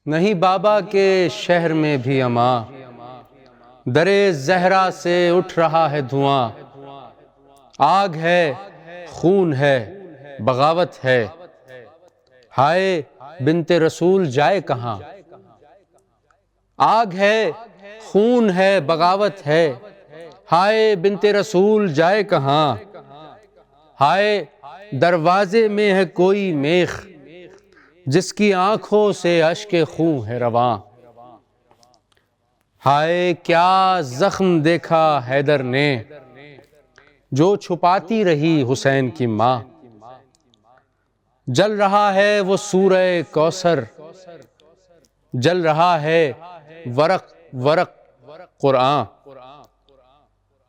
نہیں بابا کے شہر میں بھی اما، درے زہرا سے اٹھ رہا ہے دھواں، آگ ہے خون ہے بغاوت ہے، ہائے بنت رسول جائے کہاں؟ آگ ہے خون ہے بغاوت ہے، ہائے بنت رسول جائے کہاں؟ ہائے دروازے میں ہے کوئی میخ، جس کی آنکھوں سے اشک خون ہے رواں، ہائے کیا زخم دیکھا حیدر نے، جو چھپاتی رہی حسین کی ماں، جل رہا ہے وہ سورہ کوثر، جل رہا ہے ورق ورق قرآن،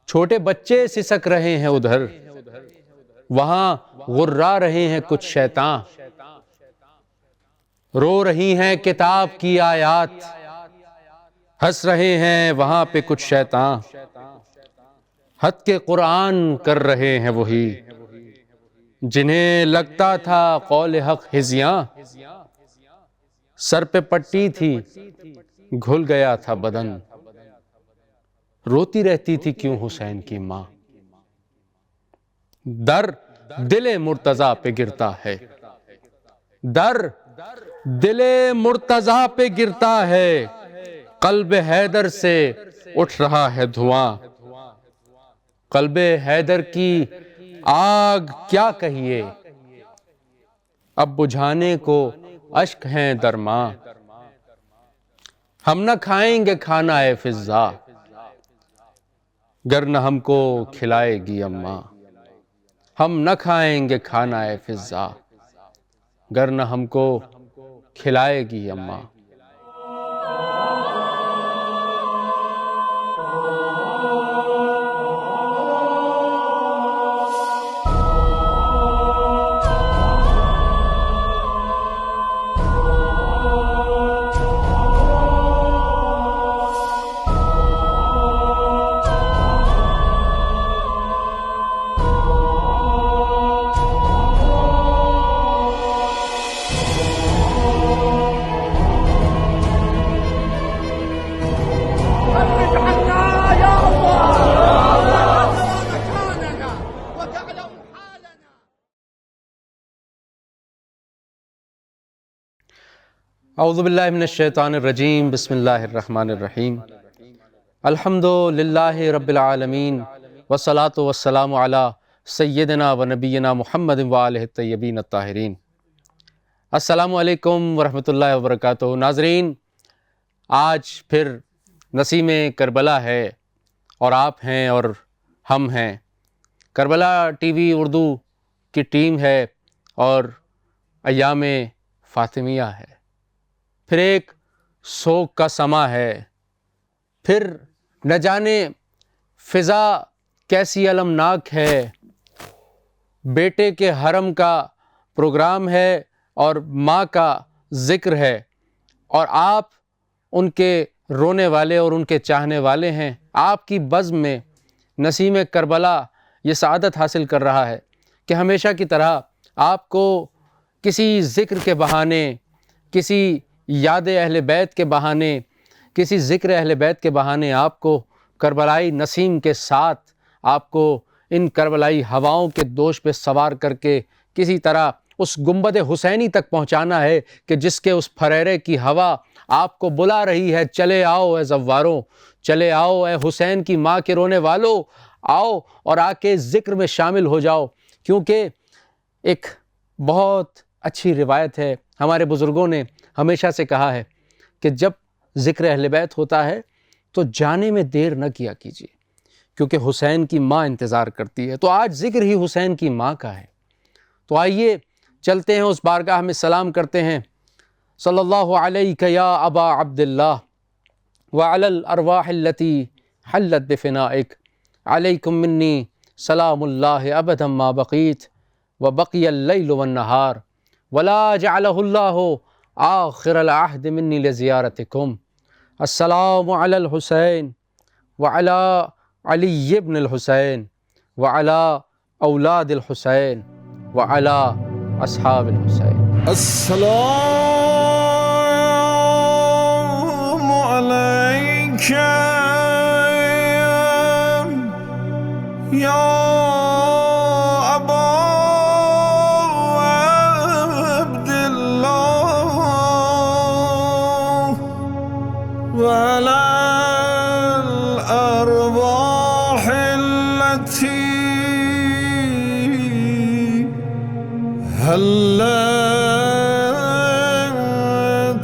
چھوٹے بچے سسک رہے ہیں ادھر، وہاں غرا رہے ہیں کچھ شیطاں، رو رہی ہیں کتاب کی آیات، ہنس رہے ہیں وہاں پہ کچھ شیطاں، حد کے قرآن کر رہے ہیں وہی، جنہیں لگتا تھا قول حق ہزیاں، سر پہ پٹی تھی گھل گیا تھا بدن، روتی رہتی تھی کیوں حسین کی ماں، در دل مرتضیٰ پہ گرتا ہے، در دل مرتضیٰ پہ گرتا ہے، قلب حیدر سے اٹھ رہا ہے دھواں، قلب حیدر کی آگ کیا کہیے، اب بجھانے کو اشک ہیں درماں، ہم نہ کھائیں گے کھانا اے فضا، گر نہ ہم کو کھلائے گی اماں، ہم نہ کھائیں گے کھانا اے فضا، گر نہ ہم کو کھلائے گی اماں۔ اعوذ باللہ من الشیطان الرجیم، بسم اللہ الرحمن الرحیم، الحمد للہ رب العالمین، والصلاة والسلام علی سیدنا و نبینا محمد وآلہ الطیبین الطاہرین۔ السلام علیکم ورحمۃ اللہ وبرکاتہ۔ ناظرین، آج پھر نسیم کربلا ہے، اور آپ ہیں اور ہم ہیں۔ کربلا ٹی وی اردو کی ٹیم ہے اور ایام فاطمیہ ہے۔ پھر ایک سوگ کا سما ہے، پھر نہ جانے فضا کیسی المناک ہے، بیٹے کے حرم کا پروگرام ہے اور ماں کا ذکر ہے، اور آپ ان کے رونے والے اور ان کے چاہنے والے ہیں۔ آپ کی بزم میں نسیم کربلا یہ سعادت حاصل کر رہا ہے کہ ہمیشہ کی طرح آپ کو کسی ذکر کے بہانے، کسی یاد اہل بیت کے بہانے، کسی ذکر اہل بیت کے بہانے آپ کو کربلائی نسیم کے ساتھ، آپ کو ان کربلائی ہواؤں کے دوش پہ سوار کر کے کسی طرح اس گنبد حسینی تک پہنچانا ہے کہ جس کے اس پھریرے کی ہوا آپ کو بلا رہی ہے، چلے آؤ اے زواروں، چلے آؤ اے حسین کی ماں کے رونے والوں، آؤ اور آ کے ذکر میں شامل ہو جاؤ۔ کیونکہ ایک بہت اچھی روایت ہے، ہمارے بزرگوں نے ہمیشہ سے کہا ہے کہ جب ذکر اہل بیت ہوتا ہے تو جانے میں دیر نہ کیا کیجیے، کیونکہ حسین کی ماں انتظار کرتی ہے۔ تو آج ذکر ہی حسین کی ماں کا ہے، تو آئیے چلتے ہیں اس بارگاہ میں، سلام کرتے ہیں۔ صلی اللہ علیک یا ابا عبداللہ وعلی الارواح التي حلت بفنائک، علیکم منی سلام اللہ ابدا ما بقیت وبقی اللیل والنہار ولا جعلہ اللہ آخر العہد منی لزیارتکم۔ السلام علی الحسین وعلی علی ابن الحسین وعلی اولاد الحسین وعلی اصحاب الحسین۔ السلام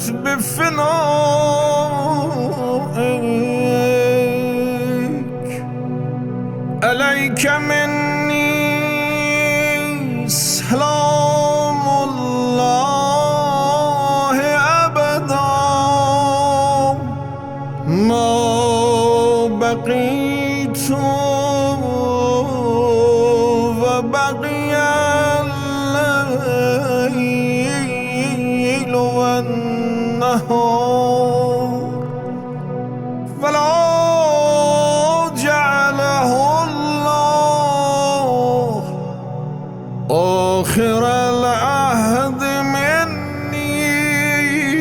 نالت بفنائك عليك مني سلام الله أبدا ما بقيت وبقي الليل والنهار فلا جعله الله آخر العهد مني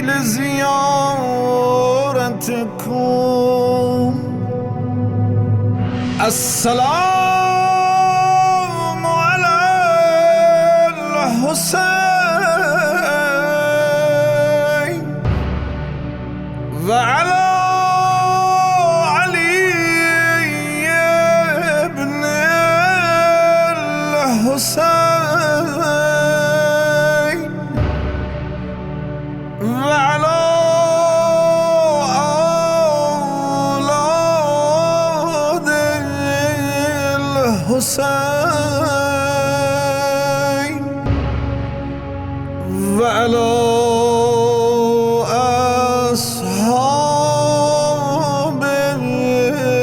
لزيارتكم السلام على الحسين وعلى علي بن الحسين وعلى أولاد الحسين وعلى أصحاب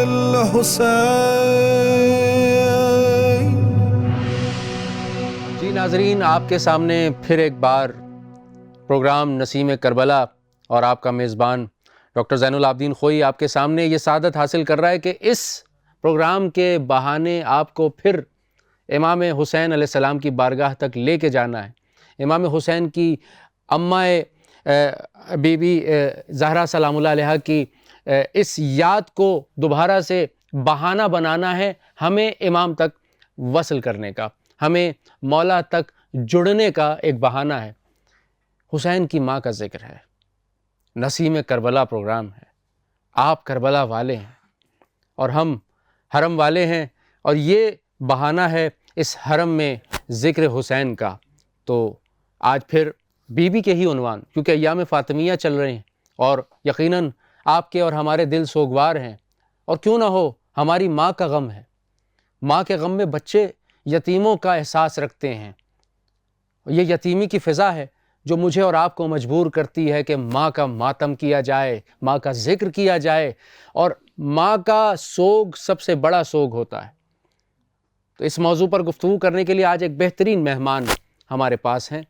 الحسين. جی ناظرین، آپ کے سامنے پھر ایک بار پروگرام نسیم کربلا اور آپ کا میزبان ڈاکٹر زین العابدین خوئی آپ کے سامنے یہ سعادت حاصل کر رہا ہے کہ اس پروگرام کے بہانے آپ کو پھر امام حسین علیہ السلام کی بارگاہ تک لے کے جانا ہے. امام حسین کی اماں بی بی زہرا سلام اللہ علیہا کی اس یاد کو دوبارہ سے بہانہ بنانا ہے ہمیں امام تک وصل کرنے کا، ہمیں مولا تک جڑنے کا ایک بہانہ ہے. حسین کی ماں کا ذکر ہے، نسیم کربلا پروگرام ہے، آپ کربلا والے ہیں اور ہم حرم والے ہیں، اور یہ بہانہ ہے اس حرم میں ذکر حسین کا. تو آج پھر بی بی کے ہی عنوان، کیونکہ ایام فاطمیہ چل رہے ہیں اور یقیناً آپ کے اور ہمارے دل سوگوار ہیں، اور کیوں نہ ہو ہماری ماں کا غم ہے. ماں کے غم میں بچے یتیموں کا احساس رکھتے ہیں. یہ یتیمی کی فضا ہے جو مجھے اور آپ کو مجبور کرتی ہے کہ ماں کا ماتم کیا جائے، ماں کا ذکر کیا جائے، اور ماں کا سوگ سب سے بڑا سوگ ہوتا ہے. تو اس موضوع پر گفتگو کرنے کے لیے آج ایک بہترین مہمان ہمارے پاس ہیں،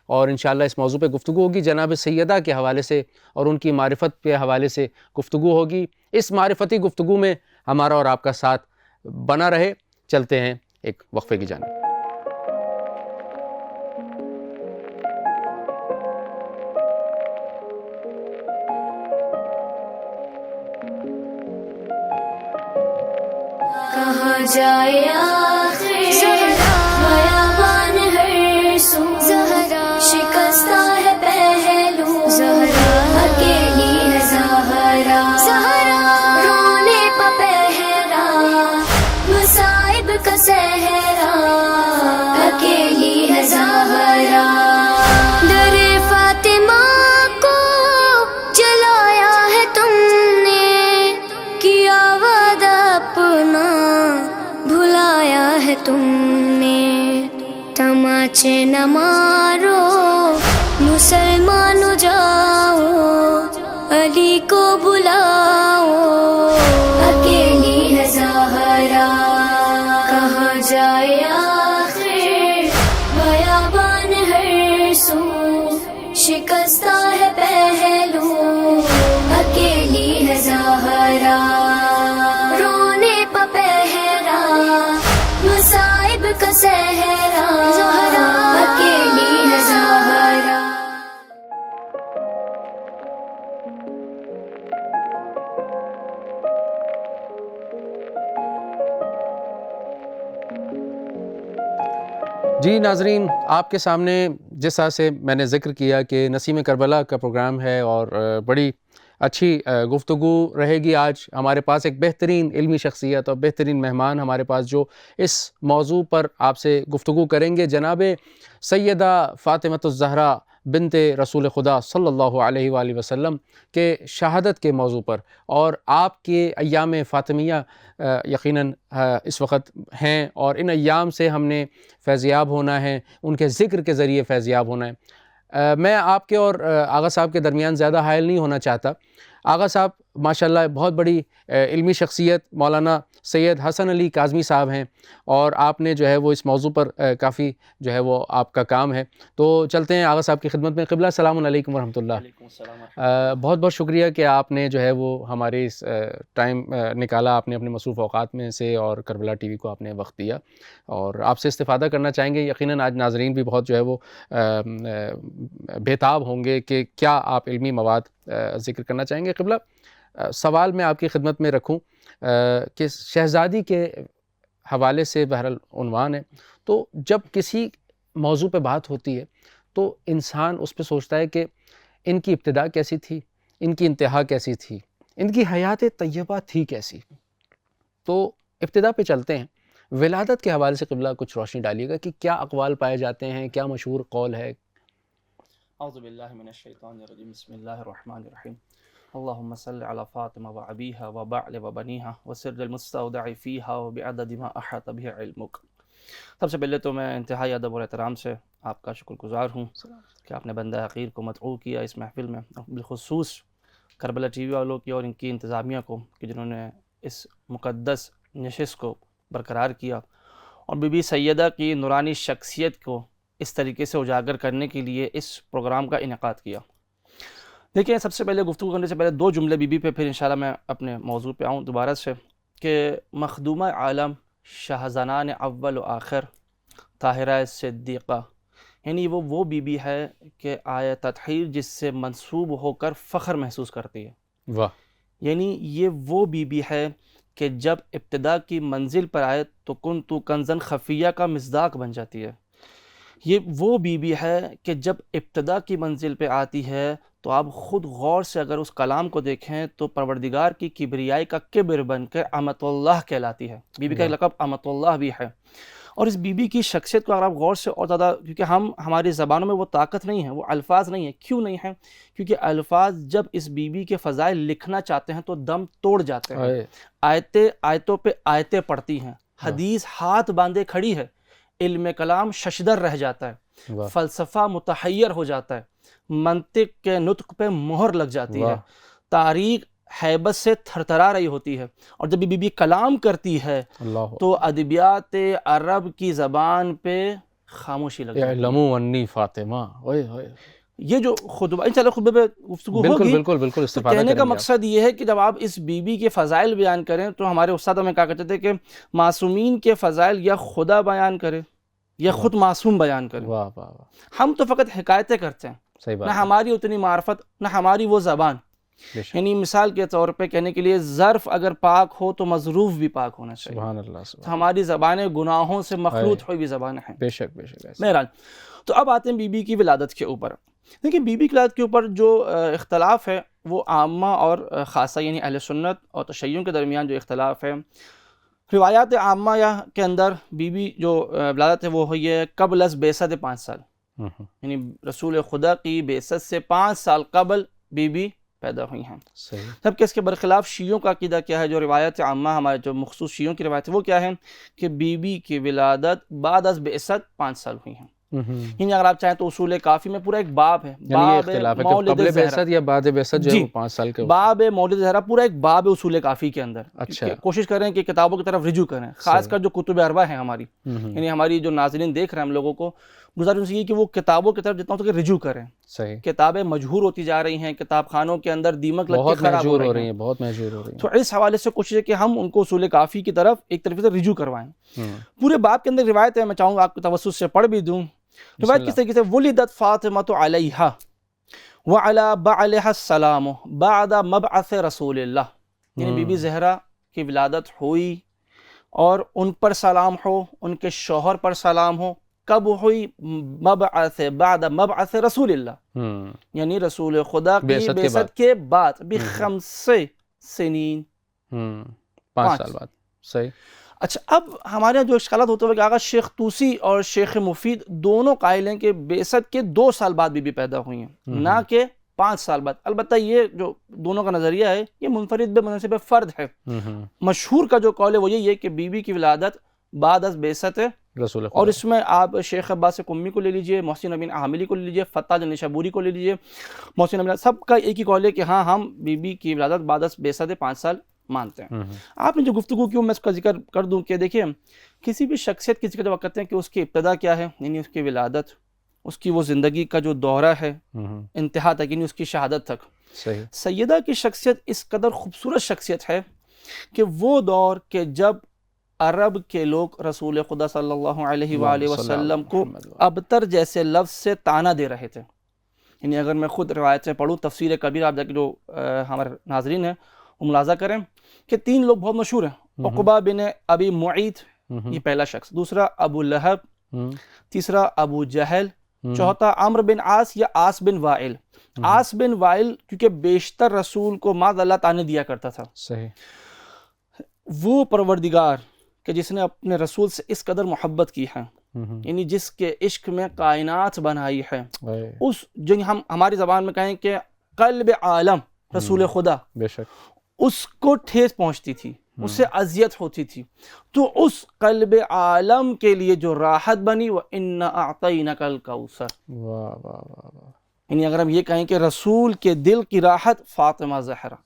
اور انشاءاللہ اس موضوع پہ گفتگو ہوگی. جناب سیدہ کے حوالے سے اور ان کی معرفت کے حوالے سے گفتگو ہوگی. اس معرفتی گفتگو میں ہمارا اور آپ کا ساتھ بنا رہے. چلتے ہیں ایک وقفے کی جانب. کہاں جائے آخر بیابان ہر سو، شکستہ ہے پہلو، اکیلی ہے زہرا، رونے پہ پہرا، مصائب کا صحرا، اکیلی ہے زہرا. در فاطمہ کو جلایا ہے تم نے، کیا وعدہ اپنا بھلایا ہے تم نے. تماچے نہ مارو مسلمانوں، جاؤ علی کو بلاؤ، اکیلی ہے زہرا. کہاں جائے آخر بیابان ہر سو، شکستہ ہے پہلو، اکیلی ہے زہرا، رونے پہ پہرا، مصائب کا صحرا، اکیلی ہے زہرا. جی ناظرین، آپ کے سامنے جس طرح سے میں نے ذکر کیا کہ نسیم کربلا کا پروگرام ہے، اور بڑی اچھی گفتگو رہے گی. آج ہمارے پاس ایک بہترین علمی شخصیت اور بہترین مہمان ہمارے پاس جو اس موضوع پر آپ سے گفتگو کریں گے. جناب سیدہ فاطمۃ الزہرا بنت رسول خدا صلی اللہ علیہ وآلہ وسلم کے شہادت کے موضوع پر، اور آپ کے ایام فاطمیہ یقیناً اس وقت ہیں، اور ان ایام سے ہم نے فیضیاب ہونا ہے، ان کے ذکر کے ذریعے فیضیاب ہونا ہے۔ میں آپ کے اور آغا صاحب کے درمیان زیادہ حائل نہیں ہونا چاہتا۔ آغا صاحب ماشاءاللہ بہت بڑی علمی شخصیت مولانا سید حسن علی کاظمی صاحب ہیں، اور آپ نے جو ہے وہ اس موضوع پر کافی جو ہے وہ آپ کا کام ہے، تو چلتے ہیں آغا صاحب کی خدمت میں۔ قبلہ السلام علیکم ورحمۃ اللہ۔ بہت بہت شکریہ کہ آپ نے جو ہے وہ ہمارے اس ٹائم نکالا، آپ نے اپنے مصروف اوقات میں سے، اور کربلا ٹی وی کو آپ نے وقت دیا، اور آپ سے استفادہ کرنا چاہیں گے۔ یقیناً آج ناظرین بھی بہت جو ہے وہ بےتاب ہوں گے کہ کیا آپ علمی مواد ذکر کرنا چاہیں گے۔ قبلہ سوال میں آپ کی خدمت میں رکھوں کہ شہزادی کے حوالے سے بہرحال عنوان ہے، تو جب کسی موضوع پہ بات ہوتی ہے تو انسان اس پہ سوچتا ہے کہ ان کی ابتدا کیسی تھی، ان کی انتہا کیسی تھی، ان کی حیات طیبہ تھی کیسی۔ تو ابتدا پہ چلتے ہیں، ولادت کے حوالے سے قبلہ کچھ روشنی ڈالیے گا کہ کیا اقوال پائے جاتے ہیں، کیا مشہور قول ہے۔ اعوذ باللہ من الشیطان الرجیم، بسم اللہ الرحمن الرحیم، اللہم صل علی فاطمہ و ابیہا و بعل و بنیہا و سر المستودع فیہا و بعدد ما احاط بہ علمک۔ سب سے پہلے تو میں انتہائی ادب اور احترام سے آپ کا شکر گزار ہوں کہ آپ نے بندہ حقیر کو مدعو کیا اس محفل میں، بالخصوص کربلا ٹی وی والوں کی اور ان کی انتظامیہ کو کہ جنہوں نے اس مقدس نشست کو برقرار کیا، اور بی بی سیدہ کی نورانی شخصیت کو اس طریقے سے اجاگر کرنے کے لیے اس پروگرام کا انعقاد کیا۔ دیکھیں، سب سے پہلے گفتگو کرنے سے پہلے دو جملے بی بی پہ، پھر انشاءاللہ میں اپنے موضوع پہ آؤں دوبارہ سے، کہ مخدومہ عالم شاہزنان اول و آخر طاہرہ صدیقہ، یعنی وہ بی بی ہے کہ آیہ تطہیر جس سے منسوب ہو کر فخر محسوس کرتی ہے۔ واہ! یعنی یہ وہ بی بی ہے کہ جب ابتدا کی منزل پر آئے تو کنتُ کنزاً خفیہ کا مصداق بن جاتی ہے۔ یہ وہ بی بی ہے کہ جب ابتدا کی منزل پہ آتی ہے تو آپ خود غور سے اگر اس کلام کو دیکھیں تو پروردگار کی کبریائی کا کبر بن کے امۃ اللہ کہلاتی ہے۔ بی بی کا لقب امۃ اللہ بھی ہے، اور اس بی بی کی شخصیت کو اگر آپ غور سے اور زیادہ، کیونکہ ہماری زبانوں میں وہ طاقت نہیں ہے، وہ الفاظ نہیں ہے۔ کیوں نہیں ہے؟ کیونکہ الفاظ جب اس بی بی کے فضائل لکھنا چاہتے ہیں تو دم توڑ جاتے ہیں، آیتوں پہ آیتیں پڑتی ہیں، حدیث ہاتھ باندھے کھڑی ہے، علم کلام ششدر رہ جاتا ہے، فلسفہ متحیر ہو جاتا ہے، منطق کے نطق پہ مہر لگ جاتی ہے، تاریخ ہیبت سے تھرتھرا رہی ہوتی ہے، اور جب بی بی کلام کرتی ہے تو ادبیات عرب کی زبان پہ خاموشی لگ جاتی ہے۔ اعلموا انی فاطمہ، یہ جو خطبہ انشاءاللہ خطبے پہ گفتگو ہوگی، بالکل استفادہ کہنے کا کریں گے مقصد یہ ہے کہ جب آپ اس بی بی کے فضائل بیان کریں تو ہمارے استاد ہمیں کہا کرتے تھے کہ معصومین کے فضائل یا خدا بیان کرے یا خود معصوم بیان کرے۔ واہ واہ واہ! ہم تو فقط حکایتیں کرتے ہیں، صحیح بات نہ ہے، ہماری اتنی معرفت، نہ ہماری وہ زبان۔ بے شک، یعنی مثال کے طور پہ کہنے کے لیے ظرف اگر پاک ہو تو مظروف بھی پاک ہونا چاہیے۔ سبحان اللہ، سبحان تو ہماری زبانیں گناہوں سے مخلوط ہوئی بھی زبانیں ہیں۔ بے شک بے شک ایسا۔ بہرحال، تو اب آتے ہیں بی بی کی ولادت کے اوپر۔ دیکھیں، بی بی کی ولادت کے اوپر جو اختلاف ہے وہ عامہ اور خاصہ یعنی اہل سنت اور تشیع کے درمیان جو اختلاف ہے، روایات عامہ کے اندر بی بی جو ولادت ہے وہ ہوئی ہے قبل از بعثت 5 سال، یعنی رسول خدا کی بعثت سے 5 سال قبل بی بی پیدا ہوئی ہیں۔ صحیح۔ جبکہ اس کے برخلاف شیعوں کا عقیدہ کیا ہے، جو روایت عامہ ہمارے جو مخصوص شیعوں کی روایت ہے وہ کیا ہے کہ بی بی کی ولادت بعد از بعثت 5 سال ہوئی ہیں۔ یعنی اگر آپ چاہیں تو اصول کافی میں پورا ایک باب ہے، یعنی یہ اختلاف ہے کہ قبل بعثت یا بعد بعثت جو ہے وہ 5 سال کے باب مولد زہرا، پورا ایک باب ہے اصول کافی کے اندر۔ اچھا، کوشش کریں کہ کتابوں کی طرف رجوع کریں، خاص کر جو کتب اربع ہیں ہماری، یعنی ہماری جو ناظرین دیکھ رہے ہیں ہم لوگوں کو، گزارش یہ کہ وہ کتابوں کی طرف جتنا ہو سکے رجوع کریں۔ صحیح۔ کتابیں مجہور ہوتی جا رہی ہیں، کتاب خانوں کے اندر دیمک لگ کے خراب ہو رہی ہیں، بہت محجور ہو رہی ہیں۔ تو اس حوالے سے کوشش ہے کہ ہم ان کو اصول کافی کی طرف ایک طرف سے رجوع کروائیں۔ پورے باب کے اندر روایت ہے، میں چاہوں گا آپ کو توسط سے پڑھ بھی دوں۔ روایت کس طریقے سے، ولدت فاطمۃ علیہا وعلی بعلہا السلام بعد مبعث رسول اللہ، یعنی بی بی زہرا کی ولادت ہوئی اور ان پر سلام ہو، ان کے شوہر پر سلام ہو، کب ہوئی؟ بعد مبعث رسول اللہ، یعنی رسول خدا کی بعثت کے بعد، ب5 سنین، 5 سال بعد۔ صحیح۔ اچھا، اب ہمارے یہاں جو اشکالات ہوتے ہوئے کہ آقا شیخ طوسی اور شیخ مفید دونوں قائل ہیں کہ بعثت کے 2 سال بعد بی بی پیدا ہوئی ہیں، نہ کہ 5 سال بعد۔ البتہ یہ جو دونوں کا نظریہ ہے یہ منفرد بمنصب فرد ہے۔ مشہور کا جو قول ہے وہ یہی ہے کہ بی بی کی ولادت بعد از بعثت ہے، رسول اور اس میں آپ شیخ عباس قمی کو لے لیجئے، محسن امین عاملی کو لے لیجئے، فتح نشابوری کو لے لیجئے، محسن امین، سب کا ایک ہی قول ہے کہ ہاں ہم بی بی کی ولادت بعد از بعثت 5 سال مانتے ہیں۔ آپ نے جو گفتگو کی میں اس کا ذکر کر دوں کہ دیکھیں کسی بھی شخصیت کی ذکر جب کرتے ہیں کہ اس کی ابتدا کیا ہے، یعنی اس کی ولادت، اس کی وہ زندگی کا جو دورہ ہے انتہا تک، یعنی اس کی شہادت تک۔ صحیح۔ سیدہ کی شخصیت اس قدر خوبصورت شخصیت ہے کہ وہ دور کہ جب عرب کے لوگ رسول خدا صلی اللہ علیہ وآلہ وسلم کو ابتر جیسے لفظ سے طعنہ دے رہے تھے، یعنی اگر میں خود روایت سے پڑھوں، تفسیر کبیر آپ جا کے جو ہمارے ناظرین ہیں وہ ملاحظہ کریں کہ 3 لوگ بہت مشہور ہیں۔ عقبہ بن ابی معیط، یہ پہلا شخص، دوسرا ابو لہب، تیسرا ابو جہل، چوتھا عمرو بن عاص یا عاص بن وائل۔ عاص بن وائل کیونکہ بیشتر رسول کو معاذ اللہ طعنے دیا کرتا تھا۔ صحیح۔ وہ پروردگار کہ جس نے اپنے رسول سے اس قدر محبت کی ہے، یعنی جس کے عشق میں کائنات بنائی ہے، اس جو ہم ہماری زبان میں کہیں کہ قلب عالم رسول خدا، بے شک اس کو ٹھیس پہنچتی تھی، اس سے اذیت ہوتی تھی، تو اس قلب عالم کے لیے جو راحت بنی وَإِنَّا أَعْطَيْنَكَ الْكَوْثَرَ، واہ واہ واہ۔ یعنی اگر ہم یہ کہیں کہ رسول کے دل کی راحت فاطمہ زہرا،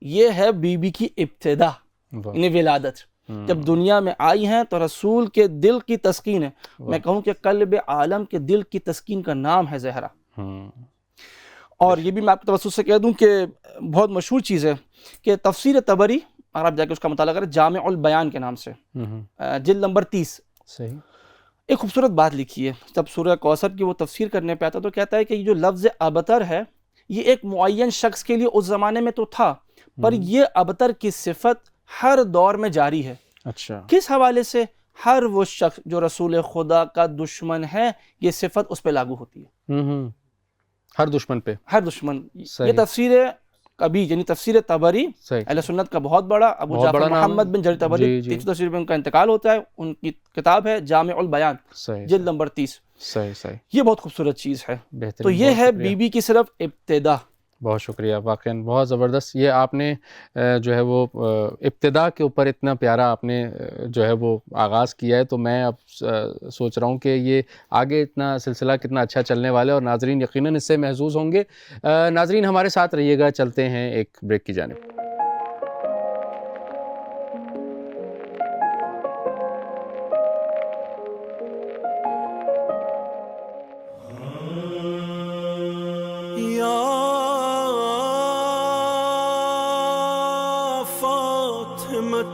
یہ ہے بی بی کی ابتدا، یعنی ولادت۔ جب دنیا میں آئی ہیں تو رسول کے دل کی تسکین ہے۔ میں کہوں کہ قلب عالم کے دل کی تسکین کا نام ہے زہرا۔ اور یہ بھی میں آپ کے توسط سے کہہ دوں کہ بہت مشہور چیز ہے کہ تفسیر طبری، اور آپ جا کے اس کا مطالعہ کریں، جامع البیان کے نام سے، جلد نمبر 30، صحیح، ایک خوبصورت بات لکھی ہے۔ جب سورہ کوثر کی وہ تفسیر کرنے پہ آتا تو کہتا ہے کہ یہ جو لفظ ابتر ہے یہ ایک معین شخص کے لیے اس زمانے میں تو تھا، پر یہ ابتر کی صفت ہر دور میں جاری ہے۔ اچھا، کس حوالے سے؟ ہر وہ شخص جو رسول خدا کا دشمن ہے یہ صفت اس پہ لاگو ہوتی ہے، ہر دشمن پہ، ہر دشمن۔ صحیح۔ یہ تفسیر کبھی یعنی تفسیر طبری صحیح، اہل سنت کا بہت بڑا، ابو بہت جعفر بڑا نام محمد ہے۔ بن جریر طبری، جی، جی۔ تیسری تفسیر میں ان کا انتقال ہوتا ہے، ان کی کتاب ہے جامع البیان، صحیح، جلد نمبر 30۔ صحیح صحیح، یہ بہت خوبصورت چیز ہے۔ بہترین، تو یہ بہت ہے شکریہ۔ بی بی کی صرف ابتدا۔ بہت شکریہ، واقعاً بہت زبردست۔ یہ آپ نے جو ہے وہ ابتدا کے اوپر اتنا پیارا آپ نے جو ہے وہ آغاز کیا ہے، تو میں اب سوچ رہا ہوں کہ یہ آگے اتنا سلسلہ کتنا اچھا چلنے والا ہے، اور ناظرین یقیناً اس سے محظوظ ہوں گے۔ ناظرین ہمارے ساتھ رہیے گا، چلتے ہیں ایک بریک کی جانب۔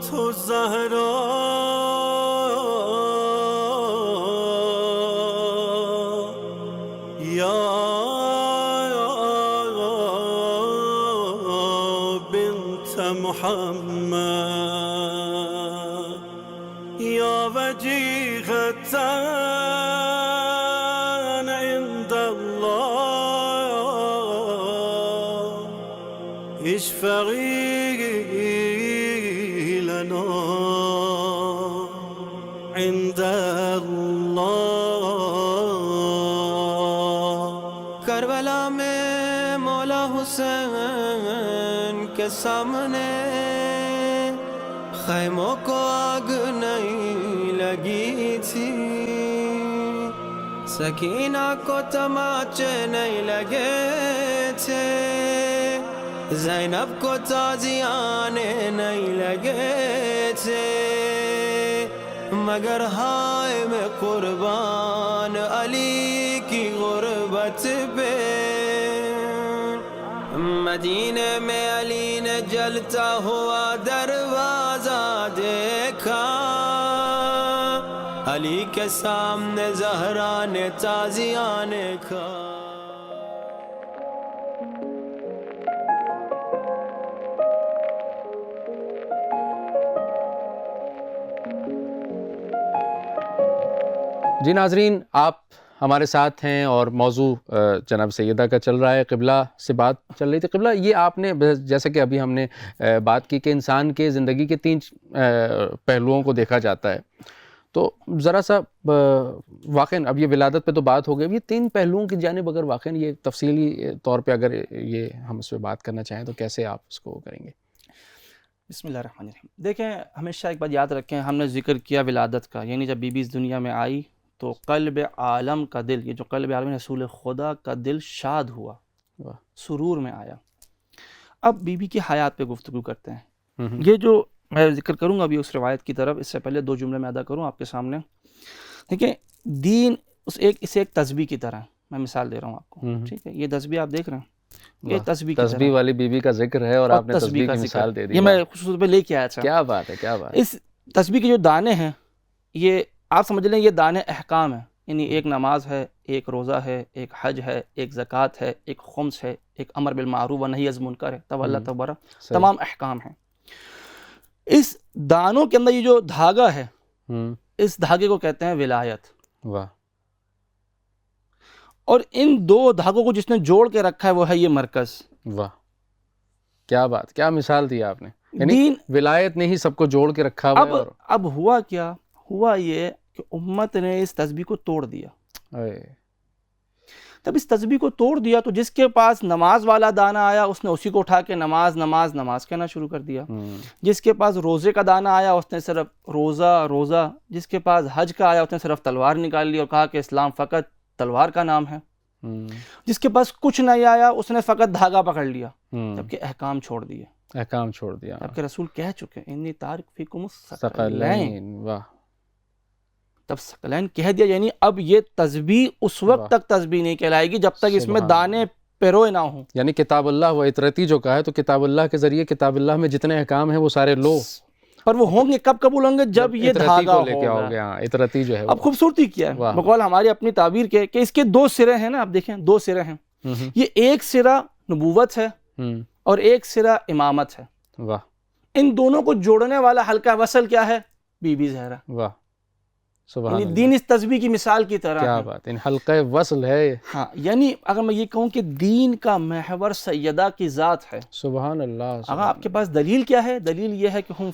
تو زہرا یا بنت محمد یا وجیہۃ عند اللہ اشفعی عند اللہ۔ کربلا میں مولا حسین کے سامنے خیموں کو آگ نہیں لگی تھی، سکینہ کو تماچے نہیں لگے تھے، زینب کو تازیانے نہیں لگے تھے، مگر ہائے میں قربان علی کی غربت پہ، مدینے میں علی نے جلتا ہوا دروازہ دیکھا، علی کے سامنے زہرا نے تازیانے کھا۔ جی ناظرین، آپ ہمارے ساتھ ہیں اور موضوع جناب سیدہ کا چل رہا ہے، قبلہ سے بات چل رہی تھی۔ قبلہ، یہ آپ نے جیسا کہ ابھی ہم نے بات کی کہ انسان کے زندگی کے 3 پہلوؤں کو دیکھا جاتا ہے، تو ذرا سا واقعاً اب یہ ولادت پہ تو بات ہو گئی، یہ 3 پہلوؤں کی جانب اگر واقعاً یہ تفصیلی طور پہ اگر یہ ہم اس پہ بات کرنا چاہیں تو کیسے آپ اس کو کریں گے؟ بسم اللہ الرحمن الرحیم۔ دیکھیں، ہمیشہ ایک بات یاد رکھیں، ہم نے ذکر کیا ولادت کا، یعنی جب بی بی اس دنیا میں آئی تو قلب عالم کا دل، یہ جو قلب عالم رسول خدا کا دل شاد ہوا، سرور میں آیا۔ اب بی بی کی حیات پہ گفتگو کرتے ہیں۔ یہ جو میں ذکر کروں گا ابھی اس روایت کی طرف، اس سے پہلے 2 جملے میں ادا کروں آپ کے سامنے۔ دیکھیں، دین اسے ایک تسبیح کی طرح، میں مثال دے رہا ہوں آپ کو، ٹھیک ہے؟ یہ تسبیح آپ دیکھ رہے ہیں، یہ تسبیح والی بی بی کا ذکر ہے اور آپ نے تسبیح کی مثال دے دی، یہ میں خصوص پہ لے کے آیا تھا۔ کیا بات ہے، کیا بات ہے۔ اس تسبیح کے جو دانے ہیں، یہ آپ سمجھ لیں یہ دانے احکام ہیں، یعنی ایک نماز ہے، ایک روزہ ہے، ایک حج ہے، ایک زکوٰۃ ہے، ایک خمس ہے، ایک امر بالمعروف و نہی عن المنکر ہے، تب اللہ تبارہ، تمام احکام ہیں۔ اس دانوں کے اندر یہ جو دھاگا ہے، اس دھاگے کو کہتے ہیں ولایت۔ واہ۔ اور ان 2 دھاگوں کو جس نے جوڑ کے رکھا ہے وہ ہے یہ مرکز۔ واہ، کیا بات، کیا مثال دی آپ نے، یعنی ولایت نے ہی سب کو جوڑ کے رکھا ہوا ہے۔ اب ہوا کیا؟ ہوا یہ کہ امت نے اس تسبیح کو توڑ دیا۔ جب اس تسبیح کو توڑ دیا تو جس کے پاس نماز والا دانہ آیا اس نے اسی کو اٹھا کے نماز نماز نماز کہنا شروع کر دیا۔ جس کے پاس روزے کا دانہ آیا اس نے صرف روزہ روزہ، جس کے پاس حج کا آیا اس نے صرف تلوار نکال لی اور کہا کہ اسلام فقط تلوار کا نام ہے۔ جس کے پاس کچھ نہیں آیا اس نے فقط دھاگا پکڑ لیا، جبکہ احکام چھوڑ دیے۔ احکام چھوڑ دیا، جبکہ رسول کہہ چکے انی تارک فیکم الثقلین۔ واہ، تب ثقلین کہہ دیا، یعنی اب یہ تسبیح اس وقت تک تسبیح نہیں کہلائے گی جب تک اس میں دانے پیروئے نہ ہوں۔ یعنی کتاب اللہ و اطرتی جو کہا ہے، تو کتاب اللہ کے ذریعے کتاب اللہ میں جتنے احکام ہیں وہ سارے لو، پر وہ ہوں گے کب قبول ہوں گے؟ جب یہ دھاگا لے کے آؤ گے۔ اطرتی جو ہے، اب خوبصورتی کیا ہے بقول ہماری اپنی تعبیر کے کہ اس کے 2 سرے ہیں نا، آپ دیکھیں 2 سرے ہیں، یہ ایک سرا نبوت ہے اور ایک سرا امامت ہے۔ واہ، ان دونوں کو جوڑنے والا حلقہ وصل کیا ہے؟ بی بی زہرا۔ واہ، سبحان یعنی اللہ، دین اس تسبیح کی مثال کی طرح کیا ہے۔ بات، ان حلقہ وصل ہے۔ ہاں، یعنی اگر میں یہ کہوں کہ دین کا محور سیدہ کی ذات ہے۔ سبحان اللہ۔ اگر آپ کے پاس دلیل کیا ہے؟ دلیل یہ ہے کہ ہم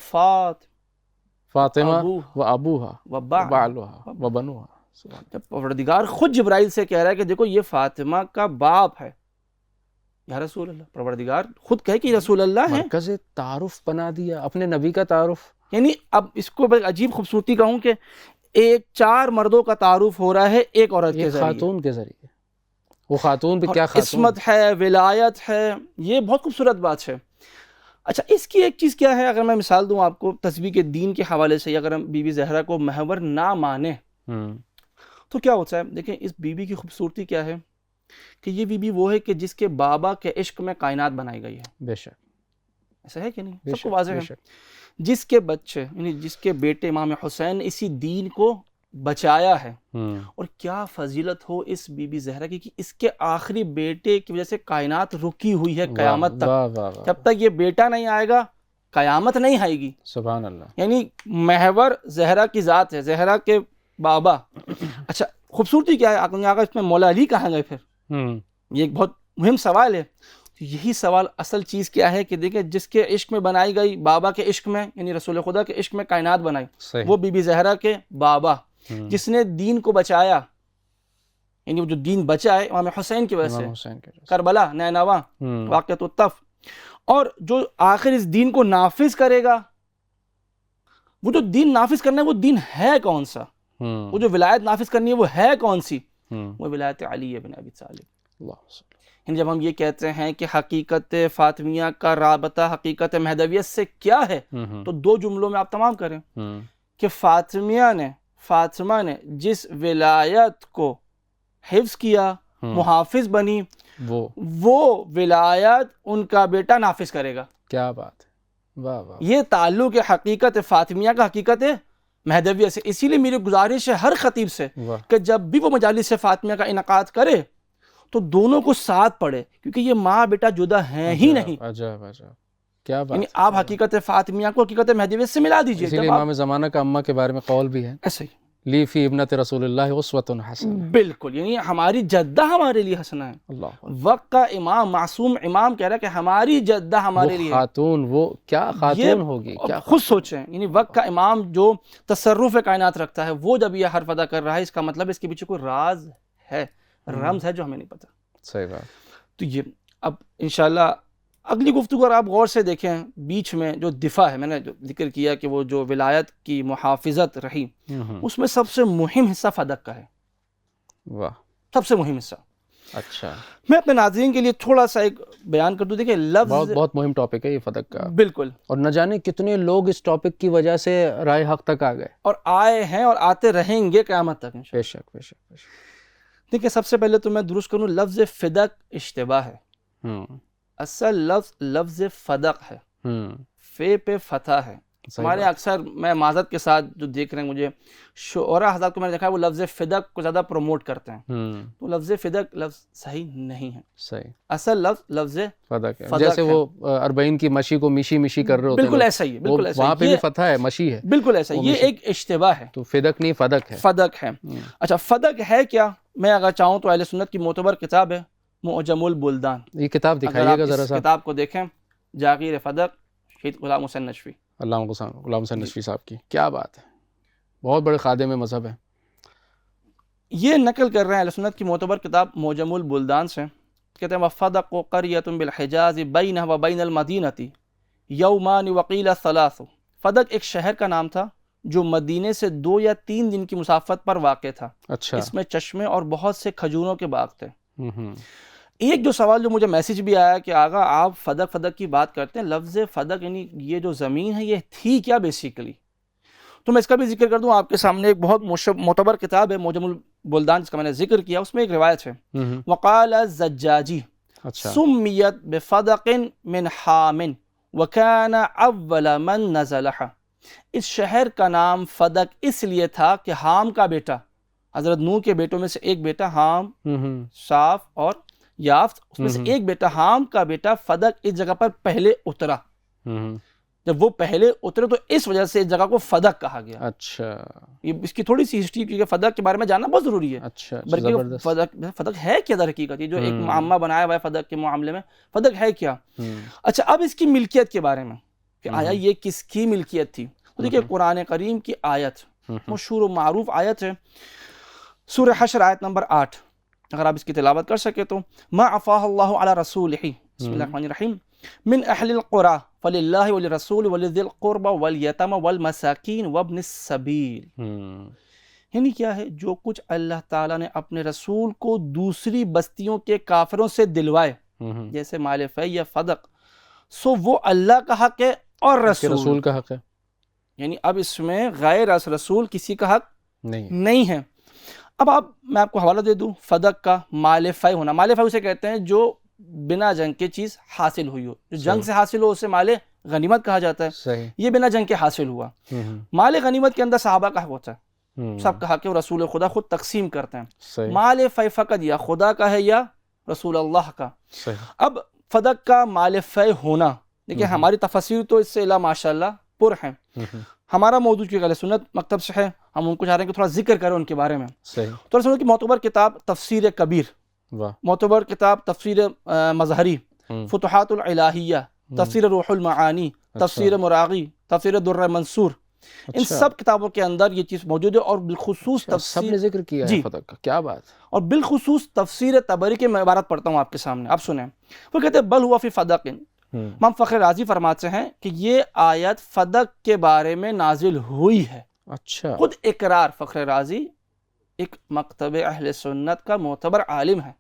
فاطمہ و ابوہا و بعلہا و بنوہا۔ جب پروردگار خود جبرائیل سے کہہ رہا ہے کہ دیکھو یہ فاطمہ کا باپ ہے، یا رسول اللہ، پروردگار خود کہے کہ رسول اللہ ہے۔ مرکز تعارف بنا دیا اپنے نبی کا تعارف۔ یعنی اب اس کو بڑی عجیب خوبصورتی کہوں کہ 4 مردوں کا تعارف ہو رہا ہے ایک عورت کے ذریعے، خاتون کے ذریعے۔ وہ خاتون بھی کیا خاتون، عصمت ہے، ولایت ہے، یہ بہت خوبصورت بات ہے۔ اچھا، اس کی ایک چیز کیا ہے، اگر میں مثال دوں آپ کو تسبیح کے دین کے حوالے سے، اگر ہم بی بی زہرا کو محور نہ مانیں تو کیا ہوتا ہے؟ دیکھیں اس بی بی کی خوبصورتی کیا ہے کہ یہ بی بی وہ ہے کہ جس کے بابا کے عشق میں کائنات بنائی گئی ہے۔ بے شک، ایسا ہے کہ نہیں؟ سب کو واضح ہے۔ جس کے بچے یعنی جس کے بیٹے امام حسین نے اسی دین کو بچایا ہے، اور کیا فضیلت ہو اس بی بی زہرا کی کہ اس کے آخری بیٹے کی وجہ سے کائنات رکی ہوئی ہے قیامت تک۔ جب تک یہ بیٹا نہیں آئے گا قیامت نہیں آئے گی۔ سبحان اللہ، یعنی محور زہرا کی ذات ہے، زہرا کے بابا۔ اچھا، خوبصورتی کیا ہے؟ آگے اس میں مولا علی کہاں گئے پھر؟ یہ ایک بہت مہم سوال ہے۔ یہی سوال اصل چیز کیا ہے کہ دیکھیں جس کے عشق میں بنائی گئی، بابا کے عشق میں، یعنی رسول خدا کے عشق میں کائنات بنائی، وہ بی بی زہرا کے بابا، جس نے دین کو بچایا، یعنی وہ جو دین بچا ہے امام حسین کی وجہ سے، کربلا، نینوا، واقعۃ الطف، اور جو آخر اس دین کو نافذ کرے گا، وہ جو دین نافذ کرنا ہے وہ دین ہے کون سا؟ وہ جو ولایت نافذ کرنی ہے وہ ہے کون سی؟ وہ ولایت علی بن ابی طالب۔ یعنی جب ہم یہ کہتے ہیں کہ حقیقت فاطمیہ کا رابطہ حقیقت مہدویت سے کیا ہے، تو 2 جملوں میں آپ تمام کریں کہ فاطمہ نے جس ولایت کو حفظ کیا، محافظ بنی، وہ ولایت ان کا بیٹا نافذ کرے گا۔ کیا بات ہے، واہ واہ۔ یہ تعلق حقیقت فاطمیہ کا حقیقت مہدویہ سے۔ اسی لیے میری گزارش ہے ہر خطیب سے کہ جب بھی وہ مجالس فاطمیہ کا انعقاد کرے تو دونوں کو ساتھ پڑھے، کیونکہ یہ ماں بیٹا جدا ہیں ہی نہیں۔ عجب عجب، کیا بات، یعنی آپ حقیقت فاطمیہ کو حقیقت مہدویت سے ملا دیجئے۔ اسی لیے امام زمانہ کا امہ کے بارے میں قول بھی ہے، ایسے ہی لی فی ابنت رسول اللہ اسوۃ حسنہ. بالکل، یعنی ہماری جدہ ہمارے لیے حسنہ ہے. اللہ وقت کا امام معصوم امام کہہ رہا ہے کہ ہماری جدہ ہمارے لیے. خاتون، وہ کیا خاتون ہوگی، کیا خود سوچیں، یعنی وقت کا امام جو تصرف کائنات رکھتا ہے وہ جب یہ حرف ادا کر رہا ہے، اس کا مطلب اس کے پیچھے کوئی راز ہے، رمز ہے جو ہمیں نہیں پتہ. صحیح بات. تو یہ اب انشاءاللہ اگلی گفتگو اگر آپ غور سے دیکھیں، بیچ میں جو دفاع ہے، میں نے جو ذکر کیا کہ وہ جو ولایت کی محافظت رہی، اس میں سب سے مہم حصہ فدق کا ہے. واہ، سب سے مہم حصہ. اچھا. میں اپنے ناظرین کے لیے تھوڑا سا ایک بیان کر دوں. دیکھیں لفظ بہت مہم ٹاپک ہے یہ فدق کا. بالکل، اور نہ جانے کتنے لوگ اس ٹاپک کی وجہ سے رائے حق تک آ گئے اور آئے ہیں اور آتے رہیں گے قیامت تک انشاءاللہ. بے شک بے شک بے شک. دیکھیں سب سے پہلے تو میں درست کروں، لفظ فدق اشتباہ ہے. اصل لفظ فدق ہے، فے پہ فتح ہے. ہمارے اکثر، میں معذرت کے ساتھ جو دیکھ رہے ہیں مجھے شعراء حضرات کو میں نے دیکھا ہے وہ لفظ فدق کو زیادہ پروموٹ کرتے ہیں. تو لفظ فدق لفظ صحیح نہیں ہے. صحیح. اصل لفظ فدق ہے. جیسے وہ اربعین کی مشی کو میشی میشی کر رہے ہوتے ہیں. بالکل ایسا ہی ہے، بالکل ایسا ہی. وہاں پہ بھی فتح ہے، مشی ہے. بالکل ایسا ہی. یہ ایک اشتباہ ہے. تو فدق نہیں، فدق ہے. فدق ہے. اچھا فدق ہے کیا؟ میں اگر چاہوں تو اہل سنت کی معتبر کتاب ہے معجم البلدان. یہ کتاب دکھائیے گا ذرا سا. کتاب کو دیکھیں، جاغیر فدق، شہید غلام حسین نشفی. غلام حسین نشفی صاحب کی کیا بات ہے، بہت بڑے خادم مذہب ہیں. یہ نقل کر رہے ہیں اہل سنت کی معتبر کتاب معجم البلدان سے. کہتے ہیں وفدق قریۃ بالحجاز بینہ و بین المدینہ یومان وقیل ثلاث. فدق ایک شہر کا نام تھا جو مدینے سے 2 یا 3 دن کی مسافت پر واقع تھا. اچھا. اس میں چشمے اور بہت سے کھجوروں کے باغ تھے. ایک جو سوال جو مجھے میسیج بھی آیا کہ آقا آپ فدق کی بات کرتے ہیں، لفظ فدق یعنی یہ جو زمین ہے یہ تھی کیا بیسیکلی؟ تو میں اس کا بھی ذکر کر دوں آپ کے سامنے. ایک بہت معتبر کتاب ہے معجم البلدان جس کا میں نے ذکر کیا، اس میں ایک روایت ہے. وقال الزجاجی سمیت بفدق من حام وکان اول من نزلہ. اس شہر کا نام فدق اس لیے تھا کہ حام کا بیٹا، حضرت نوح کے بیٹوں میں سے ایک بیٹا حام، صاف اور یافت، اس میں سے ایک بیٹا حام کا بیٹا فدق اس جگہ پر پہلے اترا. جب وہ پہلے اترے تو اس وجہ سے اس جگہ کو فدق کہا گیا. اچھا. یہ اس کی تھوڑی سی ہسٹری، کیونکہ فدق کے بارے میں جاننا بہت ضروری ہے. اچھا. بلکہ فدق ہے کیا در حقیقت؟ یہ جو ایک معمہ بنایا ہوا ہے فدق کے معاملے میں، فدق ہے کیا؟ اچھا اب اس کی ملکیت کے بارے میں کہ آیا یہ کس کی ملکیت تھی؟ تو دیکھیے قرآن کریم کی آیت، مشہور و معروف آیت ہے، سورہ حشر آیت نمبر 8. اگر آپ اس کی تلاوت کر سکے تو ما افاہ اللہ علی رسولہ، بسم اللہ الرحمن الرحیم، من اہل القرى فللہ وللرسول ولذی القربى والیتامى والمساکین وابن السبیل. یعنی کیا ہے؟ جو کچھ اللہ تعالیٰ نے اپنے رسول کو دوسری بستیوں کے کافروں سے دلوائے، جیسے مال فی یا فدق، سو وہ اللہ کا حق ہے اور رسول کا حق ہے. یعنی اب اس میں غیر رسول کسی کا حق نہیں ہے. اب میں آپ کو حوالہ دے دوں فدق کا. مال فی ہونا، مال فی اسے کہتے ہیں جو بنا جنگ کے چیز حاصل ہوئی ہو. جو جنگ سے حاصل ہو اسے مال غنیمت کہا جاتا ہے. یہ بنا جنگ کے حاصل ہوا. مال غنیمت کے اندر صحابہ کا حق ہوتا ہے، سب کا حق ہے، رسول خدا خود تقسیم کرتے ہیں. مال فی فقط یا خدا کا ہے یا رسول اللہ کا. اب فدق کا مال فی ہونا، دیکھیں ہماری تفسیر تو اس سے لا ماشاءاللہ پر ہیں. ہمارا موضوع کی اہل سنت مکتب سے ہے، ہم ان کو چاہ رہے ہیں کہ تھوڑا ذکر کریں ان کے بارے میں. تو اہل سنت کی معتبر کتاب تفسیر کبیر، معتبر کتاب تفسیر مظہری، فتوحات الالہیہ، تفسیر روح المعانی، تفسیر مراغی، تفسیر در منصور، ان سب کتابوں کے اندر یہ چیز موجود ہے. اور بالخصوص سب نے ذکر کیا ہے فدق کا. کیا بات. اور بالخصوص تفسیر طبری کی میں عبارت پڑھتا ہوں آپ کے سامنے، آپ سنیں. وہ کہتے ہیں بل ہوا فی فدق. امام فخر رازی فرماتے ہیں کہ یہ آیت فدق کے بارے میں نازل ہوئی ہے. اچھا. خود اقرار، فخر رازی ایک مکتب اہل سنت کا معتبر عالم ہے،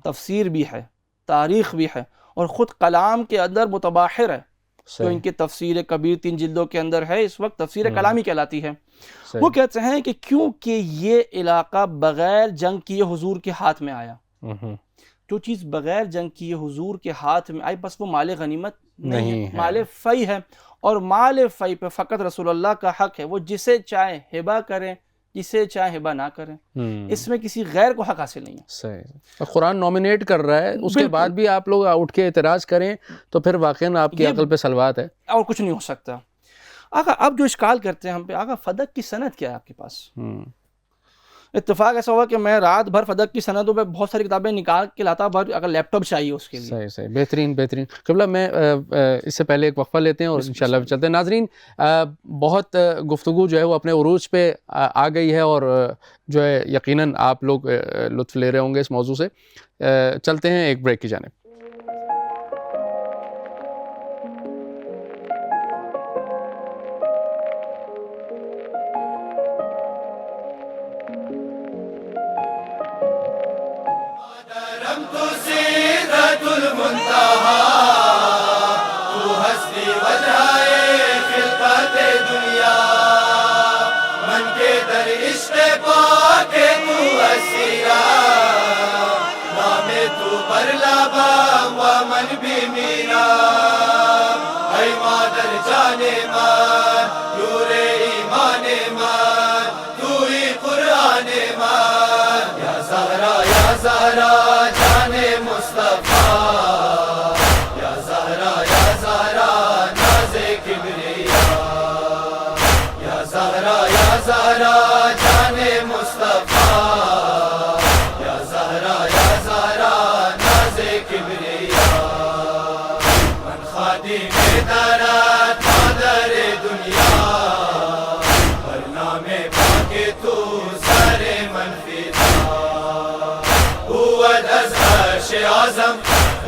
تفسیر بھی ہے، تاریخ بھی ہے، اور خود کلام کے اندر متباحر ہے. تو ان کی تفسیر کبیر 3 جلدوں کے اندر ہے، اس وقت تفسیر کلامی کہلاتی ہے. وہ کہتے ہیں کہ کیونکہ یہ علاقہ بغیر جنگ کیے حضور کے ہاتھ میں آیا، جو چیز بغیر جنگ کیے حضور کے ہاتھ میں آئی بس وہ مال غنیمت نہیں ہے، مال فی ہے. اور مال فی پہ فقط رسول اللہ کا حق ہے، وہ جسے چاہے ہبہ کریں، جسے چاہے ہبہ نہ کریں، اس میں کسی غیر کو حق حاصل نہیں ہے. صحیح. قرآن نومینیٹ کر رہا ہے، اس کے بعد بھی آپ لوگ اٹھ کے اعتراض کریں تو پھر واقعاً آپ کی عقل پہ سلوات ہے، اور کچھ نہیں ہو سکتا. آقا اب جو اشکال کرتے ہیں ہم پہ، آقا فدق کی سند کیا ہے آپ کے پاس؟ اتفاق ایسا ہوا کہ میں رات بھر فدق کی سندوں پہ بہت ساری کتابیں نکال کے لاتا، اگر لیپ ٹاپ چاہیے اس کے لیے. صحیح صحیح، بہترین بہترین. قبلہ میں اس سے پہلے ایک وقفہ لیتے ہیں اور انشاءاللہ چلتے ہیں. ناظرین بہت گفتگو جو ہے وہ اپنے عروج پہ آ گئی ہے اور جو ہے یقیناً آپ لوگ لطف لے رہے ہوں گے اس موضوع سے. چلتے ہیں ایک بریک کی جانب.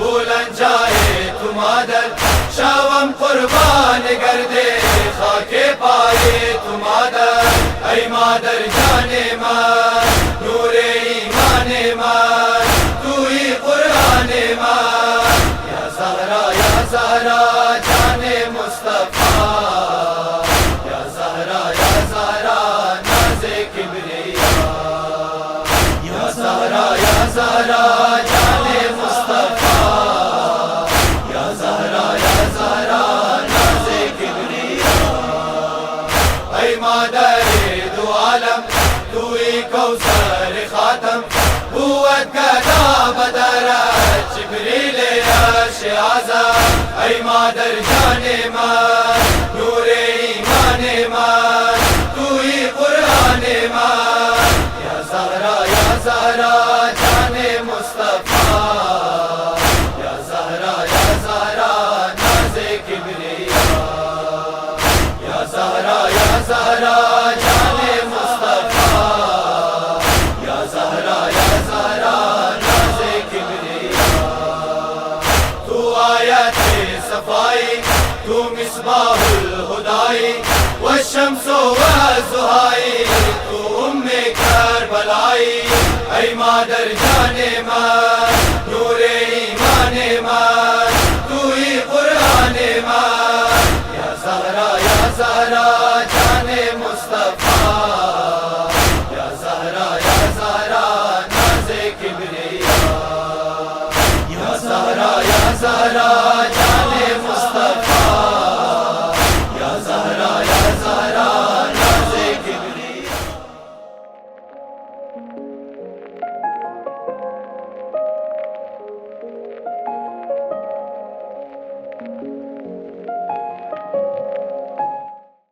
بلند جائے تو مادر شاوم قربان گردے خاک پائے تو مادر ای مادر جان من نور ایمان من توی قرآن من یا زہرا جان مصطفیٰ یا زہرا ناز کبریا یا زہرا جان مصطفیٰ کوثر خاتم قوت گدا بدرت جبریل عرش اعظم ای مادر جان من نور ایمان من توی قرآن من یا زہرا جان مصطفیٰ یا زہرا ناز کبریا یا زہرا جان تو مصباح الہدائی والشمس والضحائی تو ام کربلائی ای مادر جان من نور ایمان من توی قرآن من یا زہرا جان مصطفیٰ یا زہرا ناز کبریا یا زہرا جان مصطفیٰ یا زہرا ناز کبریا.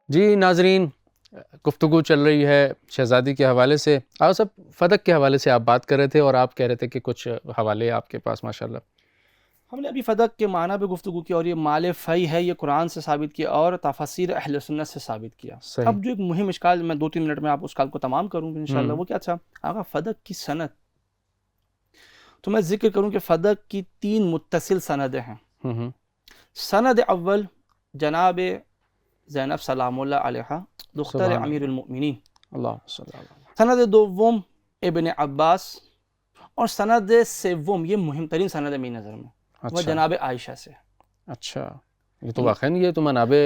جی ناظرین گفتگو چل رہی ہے شہزادی کے حوالے سے. آپ سب فدق کے حوالے سے آپ بات کر رہے تھے اور آپ کہہ رہے تھے کہ کچھ حوالے آپ کے پاس ماشاءاللہ. ہم نے ابھی فدق کے معنی پہ گفتگو کی اور یہ مال فی ہے، یہ قرآن سے ثابت کیا اور تفاسیر اہل سنت سے ثابت کیا. اب جو ایک مہم اشکال، میں 2-3 منٹ میں آپ اس کال کو تمام کروں گا انشاءاللہ، وہ کیا تھا؟ آقا فدق کی سند تو میں ذکر کروں کہ فدق کی 3 متصل سندیں ہیں. سند اول جناب زینب سلام اللہ علیہا دختر امیر المؤمنین، سند دوم ابن عباس، اور سند سوم یہ مہم ترین سند ہے میری نظر میں، وہ جناب عائشہ سے. اچھا، یہ تو واقعاً یہ تو منابع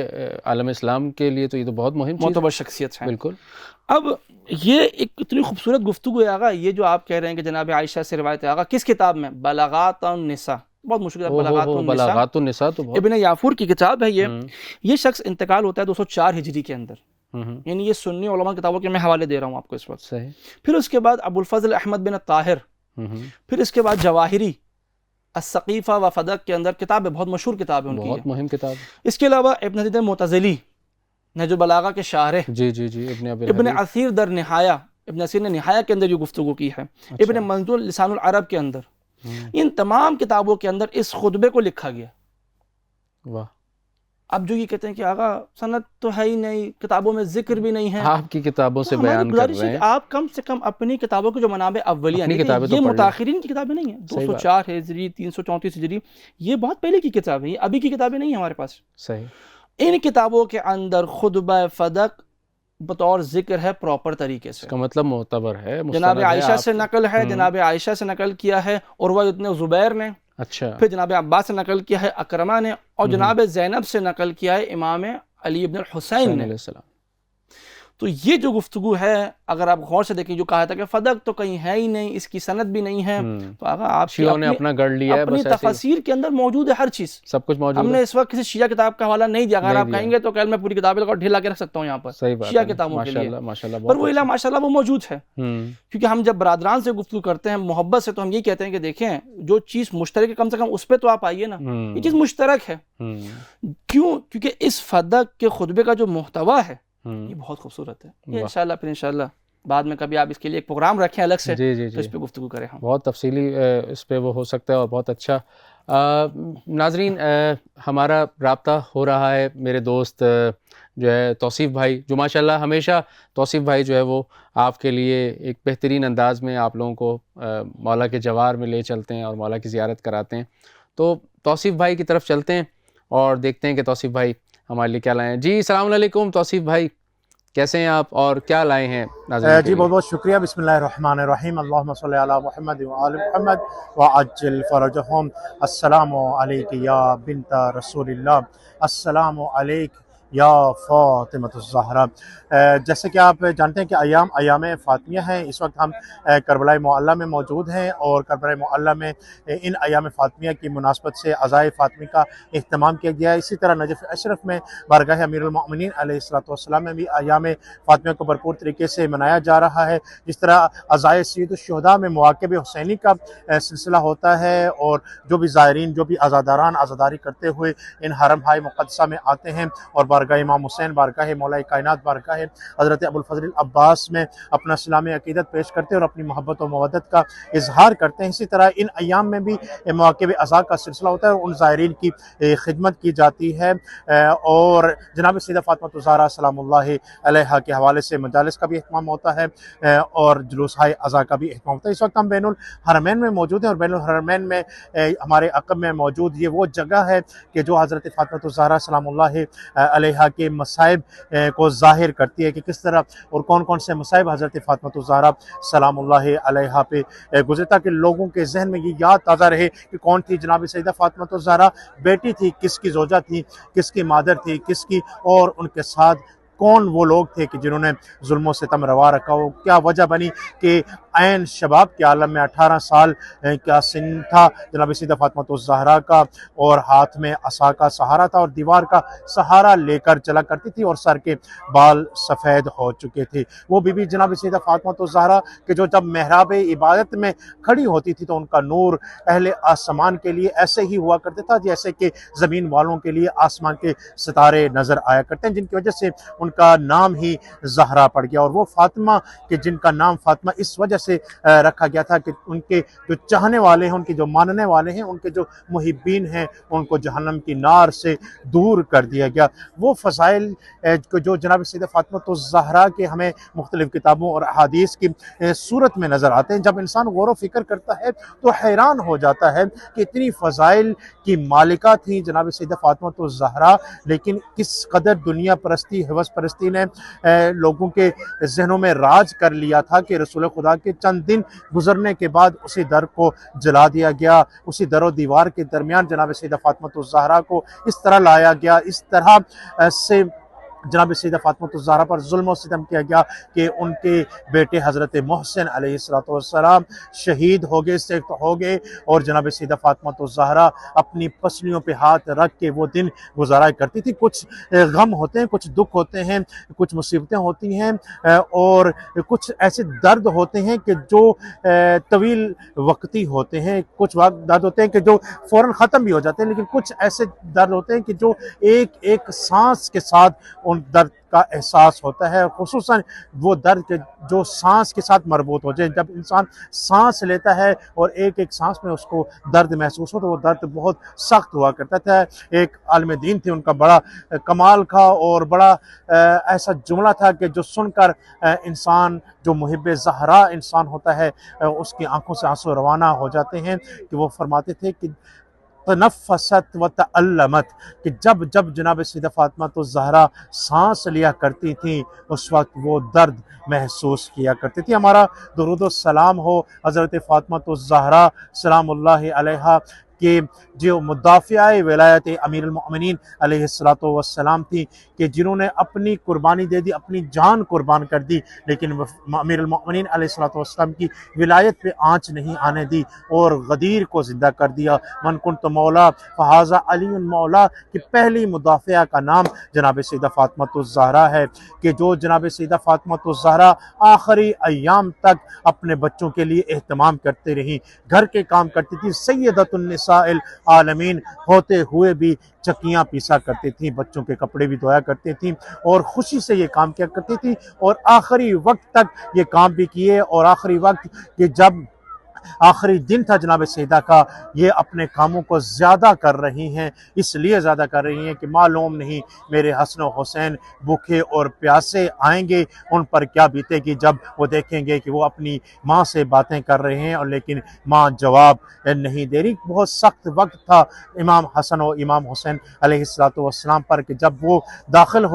عالم اسلام کے لیے تو یہ تو بہت مہم چیز ہے، معتبر شخصیت ہے. بالکل. اب یہ ایک اتنی خوبصورت گفتگو ہے آقا، یہ جو آپ کہہ رہے ہیں کہ جناب عائشہ سے روایت ہے آقا، کس کتاب میں؟ بلاغات النساء، بہت مشکل ہے بلاغات النساء، تو ابن یافور کی کتاب ہے یہ شخص انتقال ہوتا ہے 204 ہجری کے اندر، یعنی یہ سنی علماء کتابوں کے میں حوالے دے رہا ہوں آپ کو اس وقت. صحیح. پھر اس کے بعد ابو الفضل احمد بن طاہر، پھر اس کے بعد جواہری السقیفہ و فدق کے اندر کتاب ہے، بہت مشہور کتاب ہے ان کی، بہت مہم کتاب. اس کے علاوہ ابن حدید معتزلی نہج البلاغہ کے شارح جی جی جی ابن ابی ابن الحدیث، عثیر در نہایہ، ابن عثیر نے نہایہ کے اندر یہ گفتگو کی ہے، ابن منظور لسان العرب کے اندر، ان تمام کتابوں کے اندر اس خطبے کو لکھا گیا۔ واہ، اب جو یہ کہتے ہیں کہ آقا سند تو ہے ہی نہیں، کتابوں میں ذکر بھی نہیں ہے، آپ کی کتابوں سے تو ہماری بیان کر گزارش رہے ہے ہیں۔ کہ آپ کم سے کم اپنی کتابوں کے جو منابع اولیہ اپنی ہیں، کتابیں تو یہ پڑھ لیں۔ متاخرین کی کتابیں نہیں ہیں، صحیح بات۔ 204 ہجری 334 ہجری، یہ بہت پہلے کی کتابیں ہیں، ابھی کی کتابیں نہیں ہیں ہمارے پاس۔ صحیح، ان کتابوں کے اندر خطبہ فدق بطور ذکر ہے پراپر طریقے سے، اس کا مطلب معتبر ہے، جناب مستند ہے عائشہ آپ سے نقل ہے، جناب عائشہ سے نقل کیا ہے عروہ ابن زبیر نے، اچھا، پھر جناب عباس سے نقل کیا ہے اکرمہ نے، اور جناب زینب سے نقل کیا ہے امام علی ابن الحسین نے۔ علیہ السلام، تو یہ جو گفتگو ہے اگر آپ غور سے دیکھیں، جو کہا تھا کہ فدق تو کہیں ہے ہی نہیں، اس کی سند بھی نہیں ہے، تو آقا آپ کی شیعوں نے اپنا گڑھ لیا ہے، اپنی بس ایسے ہی تفاسیر کے اندر موجود ہے ہر چیز۔ سب کچھ موجود ہم ہے۔ نے اس وقت کسی شیعہ کتاب کا حوالہ نہیں دیا، اگر نہیں آپ دیا۔ کہیں گے تو کل میں پوری کتابیں لگا ڈھیلا کے رکھ سکتا ہوں یہاں پر صحیح بات شیعہ ہے، کتابوں کے لیے، ماشاءاللہ ماشاءاللہ، پر بہت وہ اچھا۔ ماشاءاللہ وہ موجود ہے، کیونکہ ہم جب برادران سے گفتگو کرتے ہیں محبت سے، تو ہم یہ کہتے ہیں کہ دیکھیں جو چیز مشترک ہے کم سے کم اس پہ تو آپ آئیے نا، یہ چیز مشترک ہے۔ کیوں؟ کیونکہ اس فدق کے خطبے کا جو محتوا ہے یہ بہت خوبصورت ہے، یہ انشاءاللہ پھر انشاءاللہ بعد میں کبھی آپ اس کے لیے ایک پروگرام رکھیں الگ سے، جی جی تو اس جی، پہ گفتگو کریں ہم۔ بہت تفصیلی اس پہ وہ ہو سکتا ہے اور بہت اچھا۔ ناظرین، ہمارا رابطہ ہو رہا ہے، میرے دوست جو ہے توصیف بھائی، جو ماشاءاللہ ہمیشہ توصیف بھائی جو ہے وہ آپ کے لیے ایک بہترین انداز میں آپ لوگوں کو مولا کے جوار میں لے چلتے ہیں اور مولا کی زیارت کراتے ہیں۔ تو توصیف بھائی کی طرف چلتے ہیں اور دیکھتے ہیں کہ توصیف بھائی ہمارے لیے کیا لائے ہیں۔ جی السلام علیکم توصیف بھائی، کیسے ہیں آپ اور کیا لائے ہیں ناظرین کے جی لیے؟ بہت بہت شکریہ۔ بسم اللہ الرحمن الرحیم، اللہم صلی علی محمد وآل محمد وعجل فرجہم۔ السلام علیک یا بنت رسول اللہ، السلام علیک یا فاطمۃ الزہرا۔ جیسے کہ آپ جانتے ہیں کہ ایام فاطمیہ ہیں، اس وقت ہم کربلا معلیٰ میں موجود ہیں، اور کربلا معلیٰ میں ان ایام فاطمیہ کی مناسبت سے عزائے فاطمی کا اہتمام کیا گیا ہے۔ اسی طرح نجف اشرف میں بارگاہ امیر المؤمنین علیہ السلام میں بھی ایام فاطمیہ کو بھرپور طریقے سے منایا جا رہا ہے۔ جس طرح عزائے سید الشہداء میں مواقب حسینی کا سلسلہ ہوتا ہے، اور جو بھی زائرین، جو بھی عزاداران عزاداری کرتے ہوئے ان حرم ہائے مقدسہ میں آتے ہیں اور بارگاہ امام حسین، بارگاہ مولا کائنات، بارگاہ حضرت ابوالفضل العباس میں اپنا اسلام عقیدت پیش کرتے ہیں اور اپنی محبت و مودت کا اظہار کرتے ہیں، اسی طرح ان ایام میں بھی مواقب عزا کا سلسلہ ہوتا ہے اور ان زائرین کی خدمت کی جاتی ہے، اور جناب سیدہ فاطمہ الزہرا سلام اللہ علیہا کے حوالے سے مجالس کا بھی اہتمام ہوتا ہے اور جلوس ہائے عزا کا بھی اہتمام ہوتا ہے۔ اس وقت ہم بین الحرمین میں موجود ہیں، اور بین الحرمین میں ہمارے عقب میں موجود یہ وہ جگہ ہے کہ جو حضرت فاطمہ الزہرا سلام اللہ علیہا کے مصائب کو ظاہر کرتی ہے، کہ کس طرح اور کون کون سے مصائب حضرت فاطمہ الزہرا سلام اللہ علیہا پہ گزرے، تاکہ لوگوں کے ذہن میں یہ یاد تازہ رہے کہ کون تھی جناب سیدہ فاطمہ الزہرا، بیٹی تھی کس کی، زوجہ تھی کس کی، مادر تھی کس کی، اور ان کے ساتھ کون وہ لوگ تھے کہ جنہوں نے ظلم و ستم روا رکھا ہو۔ کیا وجہ بنی کہ عین شباب کے عالم میں 18 سال کا سن تھا جناب سیدہ فاطمہ الزہرا کا، اور ہاتھ میں عصا کا سہارا تھا اور دیوار کا سہارا لے کر چلا کرتی تھی، اور سر کے بال سفید ہو چکے تھے۔ وہ بی بی جناب سیدہ فاطمہ الزہرا کہ جو جب محراب عبادت میں کھڑی ہوتی تھی تو ان کا نور اہل آسمان کے لیے ایسے ہی ہوا کرتا تھا جیسے کہ زمین والوں کے لیے آسمان کے ستارے نظر آیا کرتے ہیں، جن کی وجہ سے ان کا نام ہی زہرا پڑ گیا۔ اور وہ فاطمہ کہ جن کا نام فاطمہ اس وجہ سے رکھا گیا تھا کہ ان کے جو چاہنے والے ہیں، ان کے جو ماننے والے ہیں، ان کے جو محبین ہیں، ان کو جہنم کی نار سے دور کر دیا گیا۔ وہ فضائل جو جناب سیدہ فاطمہ الزہرا کے ہمیں مختلف کتابوں اور احادیث کی صورت میں نظر آتے ہیں، جب انسان غور و فکر کرتا ہے تو حیران ہو جاتا ہے کہ اتنی فضائل کی مالکہ تھی جناب سیدہ فاطمہ الزہرا، لیکن کس قدر دنیا پرستی، ہوس پرستی نے لوگوں کے ذہنوں میں راج کر لیا تھا کہ رسول خدا کے چند دن گزرنے کے بعد اسی در کو جلا دیا گیا، اسی در و دیوار کے درمیان جناب سیدہ فاطمہ الزہرا کو اس طرح لایا گیا، اس طرح سے جناب سیدہ فاطمہ الزہرا پر ظلم و ستم کیا گیا کہ ان کے بیٹے حضرت محسن علیہ السلام شہید ہو گئے اور جناب سیدہ فاطمہ الزہرا اپنی پسلیوں پہ ہاتھ رکھ کے وہ دن گزارا کرتی تھی۔ کچھ غم ہوتے ہیں، کچھ دکھ ہوتے ہیں، کچھ مصیبتیں ہوتی ہیں، اور کچھ ایسے درد ہوتے ہیں کہ جو طویل وقتی ہوتے ہیں، کچھ درد ہوتے ہیں کہ جو فوراً ختم بھی ہو جاتے ہیں، لیکن کچھ ایسے درد ہوتے ہیں کہ جو ایک ایک سانس کے ساتھ ان درد کا احساس ہوتا ہے، خصوصاً وہ درد کے جو سانس کے ساتھ مربوط ہو جائے. جب انسان سانس لیتا ہے اور ایک ایک سانس میں اس کو درد محسوس ہو تو وہ درد بہت سخت ہوا کرتا تھا. ایک عالم دین تھے، ان کا بڑا کمال تھا اور بڑا ایسا جملہ تھا کہ جو سن کر انسان جو محب زہرا انسان ہوتا ہے اس کی آنکھوں سے آنسو روانہ ہو جاتے ہیں. کہ وہ فرماتے تھے کہ تنفست و تعلمت، کہ جب جب جناب سیدہ فاطمہ الزہرا سانس لیا کرتی تھیں اس وقت وہ درد محسوس کیا کرتی تھی. ہمارا درود و سلام ہو حضرت فاطمہ الزہرا سلام اللہ علیہا کہ جو مدافعہ ولایت امیر المؤمنین علیہ السلام تھی، کہ جنہوں نے اپنی قربانی دے دی، اپنی جان قربان کر دی، لیکن امیر المؤمنین علیہ السلام کی ولایت پہ آنچ نہیں آنے دی اور غدیر کو زندہ کر دیا. من کنت مولا فہذا علی مولا، کہ پہلی مدافعہ کا نام جناب سیدہ فاطمہ الزہرا ہے، کہ جو جناب سیدہ فاطمہ الزہرا آخری ایام تک اپنے بچوں کے لیے اہتمام کرتے رہیں، گھر کے کام کرتی تھی، سیدۃ النساء العالمین ہوتے ہوئے بھی چکیاں پیسا کرتی تھیں، بچوں کے کپڑے بھی دھویا کرتی تھیں اور خوشی سے یہ کام کیا کرتی تھیں اور آخری وقت تک یہ کام بھی کیے. اور آخری وقت کہ جب آخری دن تھا جناب سیدہ کا، یہ اپنے کاموں کو زیادہ کر رہی ہیں، اس لیے زیادہ کر رہی ہیں کہ معلوم نہیں میرے حسن و حسین بھوکے اور پیاسے آئیں گے، ان پر کیا بیتے گی جب وہ دیکھیں گے کہ وہ اپنی ماں سے باتیں کر رہے ہیں اور لیکن ماں جواب نہیں دے رہی. بہت سخت وقت تھا امام حسن و امام حسین علیہ السلام پر کہ جب وہ داخل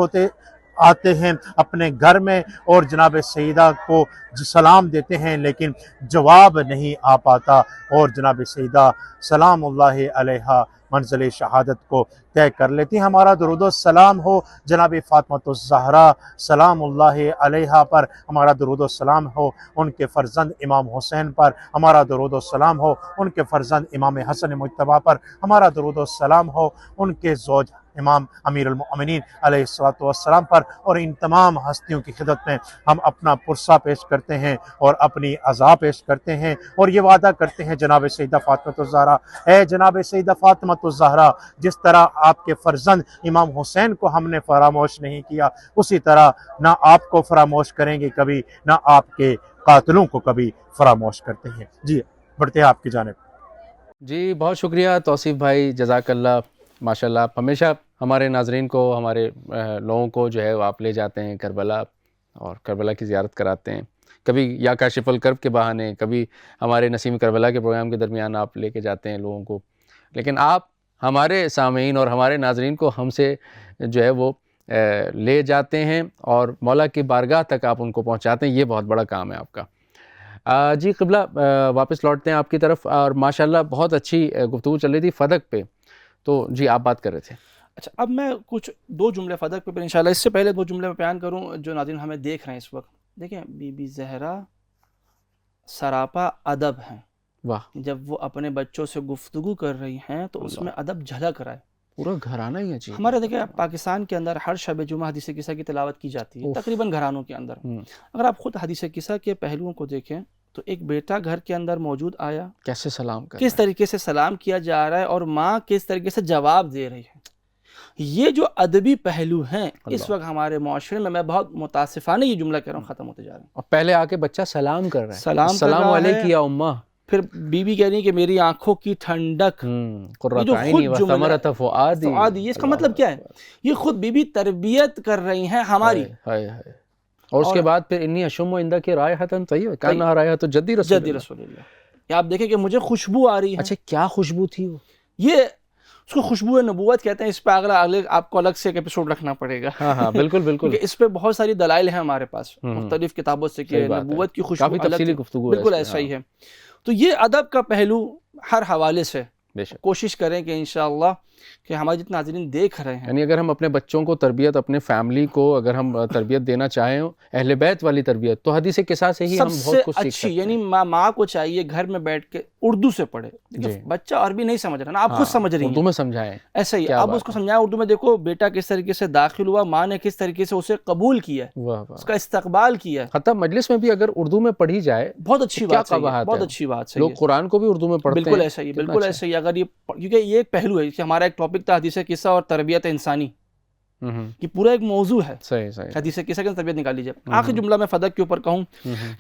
آتے ہیں اپنے گھر میں اور جناب سیدہ کو سلام دیتے ہیں لیکن جواب نہیں آ پاتا اور جناب سیدہ سلام اللہ علیہا منزل شہادت کو طے کر لیتی ہیں. ہمارا درود و سلام ہو جناب فاطمہ الزہرا سلام اللہ علیہا پر، ہمارا درود و سلام ہو ان کے فرزند امام حسین پر، ہمارا درود و سلام ہو ان کے فرزند امام حسن مجتبیٰ پر، ہمارا درود و سلام ہو ان کے زوج امام امیر المؤمنین علیہ السلام پر. اور ان تمام ہستیوں کی خدمت میں ہم اپنا پرسہ پیش کرتے ہیں اور اپنی عزا پیش کرتے ہیں اور یہ وعدہ کرتے ہیں جناب سیدہ فاطمہ الزہرا، اے جناب سیدہ فاطمہ الزہرا، جس طرح آپ کے فرزند امام حسین کو ہم نے فراموش نہیں کیا، اسی طرح نہ آپ کو فراموش کریں گے کبھی، نہ آپ کے قاتلوں کو کبھی فراموش کرتے ہیں. جی بڑھتے ہیں آپ کی جانب. جی بہت شکریہ توصیف بھائی، جزاک اللہ. ماشاءاللہ آپ ہمیشہ ہمارے ناظرین کو، ہمارے لوگوں کو جو ہے وہ آپ لے جاتے ہیں کربلا اور کربلا کی زیارت کراتے ہیں، کبھی یا کاشف الکرب کے بہانے، کبھی ہمارے نسیم کربلا کے پروگرام کے درمیان آپ لے کے جاتے ہیں لوگوں کو. لیکن آپ ہمارے سامعین اور ہمارے ناظرین کو ہم سے جو ہے وہ لے جاتے ہیں اور مولا کی بارگاہ تک آپ ان کو پہنچاتے ہیں. یہ بہت بڑا کام ہے آپ کا. جی قبلہ واپس لوٹتے ہیں آپ کی طرف، اور ماشاءاللہ بہت اچھی گفتگو چل رہی تھی فدق پہ، تو جی آپ بات کر رہے تھے. اچھا، اب میں کچھ دو جملے فدق پہ انشاءاللہ، اس سے پہلے دو جملے میں بیان کروں جو ناظرین ہمیں دیکھ رہے ہیں اس وقت. دیکھیں بی بی زہرا سراپا ادب ہیں. واہ، جب وہ اپنے بچوں سے گفتگو کر رہی ہیں تو اس میں ادب جھلک رہا ہے. پورا گھرانہ ہی ہے جی. ہمارے دیکھیں پاکستان کے اندر ہر شب جمعہ حدیث قصہ کی تلاوت کی جاتی ہے تقریباً گھرانوں کے اندر. اگر آپ خود حدیث قصہ کے پہلوؤں کو دیکھیں تو ایک بیٹا گھر کے اندر موجود آیا، کیسے سلام کر کس طریقے سے سلام کیا جا رہا ہے اور ماں کس طریقے سے جواب دے رہی ہے. یہ جو ادبی پہلو ہیں اس وقت ہمارے معاشرے میں بہت متاسفانہ یہ جملہ کہہ رہا ہوں ختم ہوتے جا رہے ہیں. اور پہلے آ کے بچہ سلام کر رہا ہے، سلام علیک یا امہ، پھر بی بی کہہ رہی کہ میری آنکھوں کی ٹھنڈک، قرۃ عینی وثمرۃ فؤادی. یہ اس کا مطلب کیا ہے؟ یہ خود بی بی تربیت کر رہی ہیں ہماری. اور اس کے بعد پھر انی اشم عندک رائحۃ طیبہ کانہا رائحۃ جدی رسول اللہ. یہ آپ دیکھیں کہ مجھے خوشبو آ رہی ہے. اچھا کیا خوشبو تھی وہ؟ یہ اس کو خوشبو نبوت کہتے ہیں. اس پہ آپ کو الگ سے ایک ایپیسوڈ رکھنا پڑے گا. ہاں بالکل بالکل. کیونکہ اس پہ بہت ساری دلائل ہیں ہمارے پاس مختلف کتابوں سے کہ نبوت کی خوشبو کافی تفصیلی گفتگو ہے. بالکل ایسا ہی ہے. تو یہ ادب کا پہلو ہر حوالے سے کوشش کریں کہ انشاءاللہ کہ ہمارے جتنے ناظرین دیکھ رہے ہیں، یعنی اگر ہم اپنے بچوں کو تربیت، اپنے فیملی کو اگر ہم تربیت دینا چاہیں اہل بیت والی تربیت، تو حدیث قصہ سے ہی ہم بہت کچھ سیکھ سکتے ہیں. یعنی ماں کو چاہیے گھر میں بیٹھ کے اردو سے پڑھے. بچہ عربی نہیں سمجھ رہا نا، آپ خود سمجھ رہی ہیں، اردو میں سمجھائیں. ایسا ہی آپ اس کو سمجھائیں اردو میں. دیکھو بیٹا کس طریقے سے داخل ہوا، ماں نے کس طریقے سے اسے قبول کیا، اس کا استقبال کیا. حتیٰ مجلس میں بھی اگر اردو میں پڑھی جائے بہت اچھی بات ہے، بہت اچھی بات ہے. لوگ قرآن کو بھی اردو میں پڑھتے ہیں. بالکل ایسا ہی، بالکل ایسا ہی. اگر یہ کیونکہ یہ ایک پہلو ہے کہ ہمارا ایک ٹاپک تھا حدیث قصہ اور تربیت انسانی. یہ پورا ایک موضوع ہے. صحیح صحیح. حدیث کیسا کہ طبیعت نکال لیجیے. آخری جملہ میں فدق کے اوپر کہوں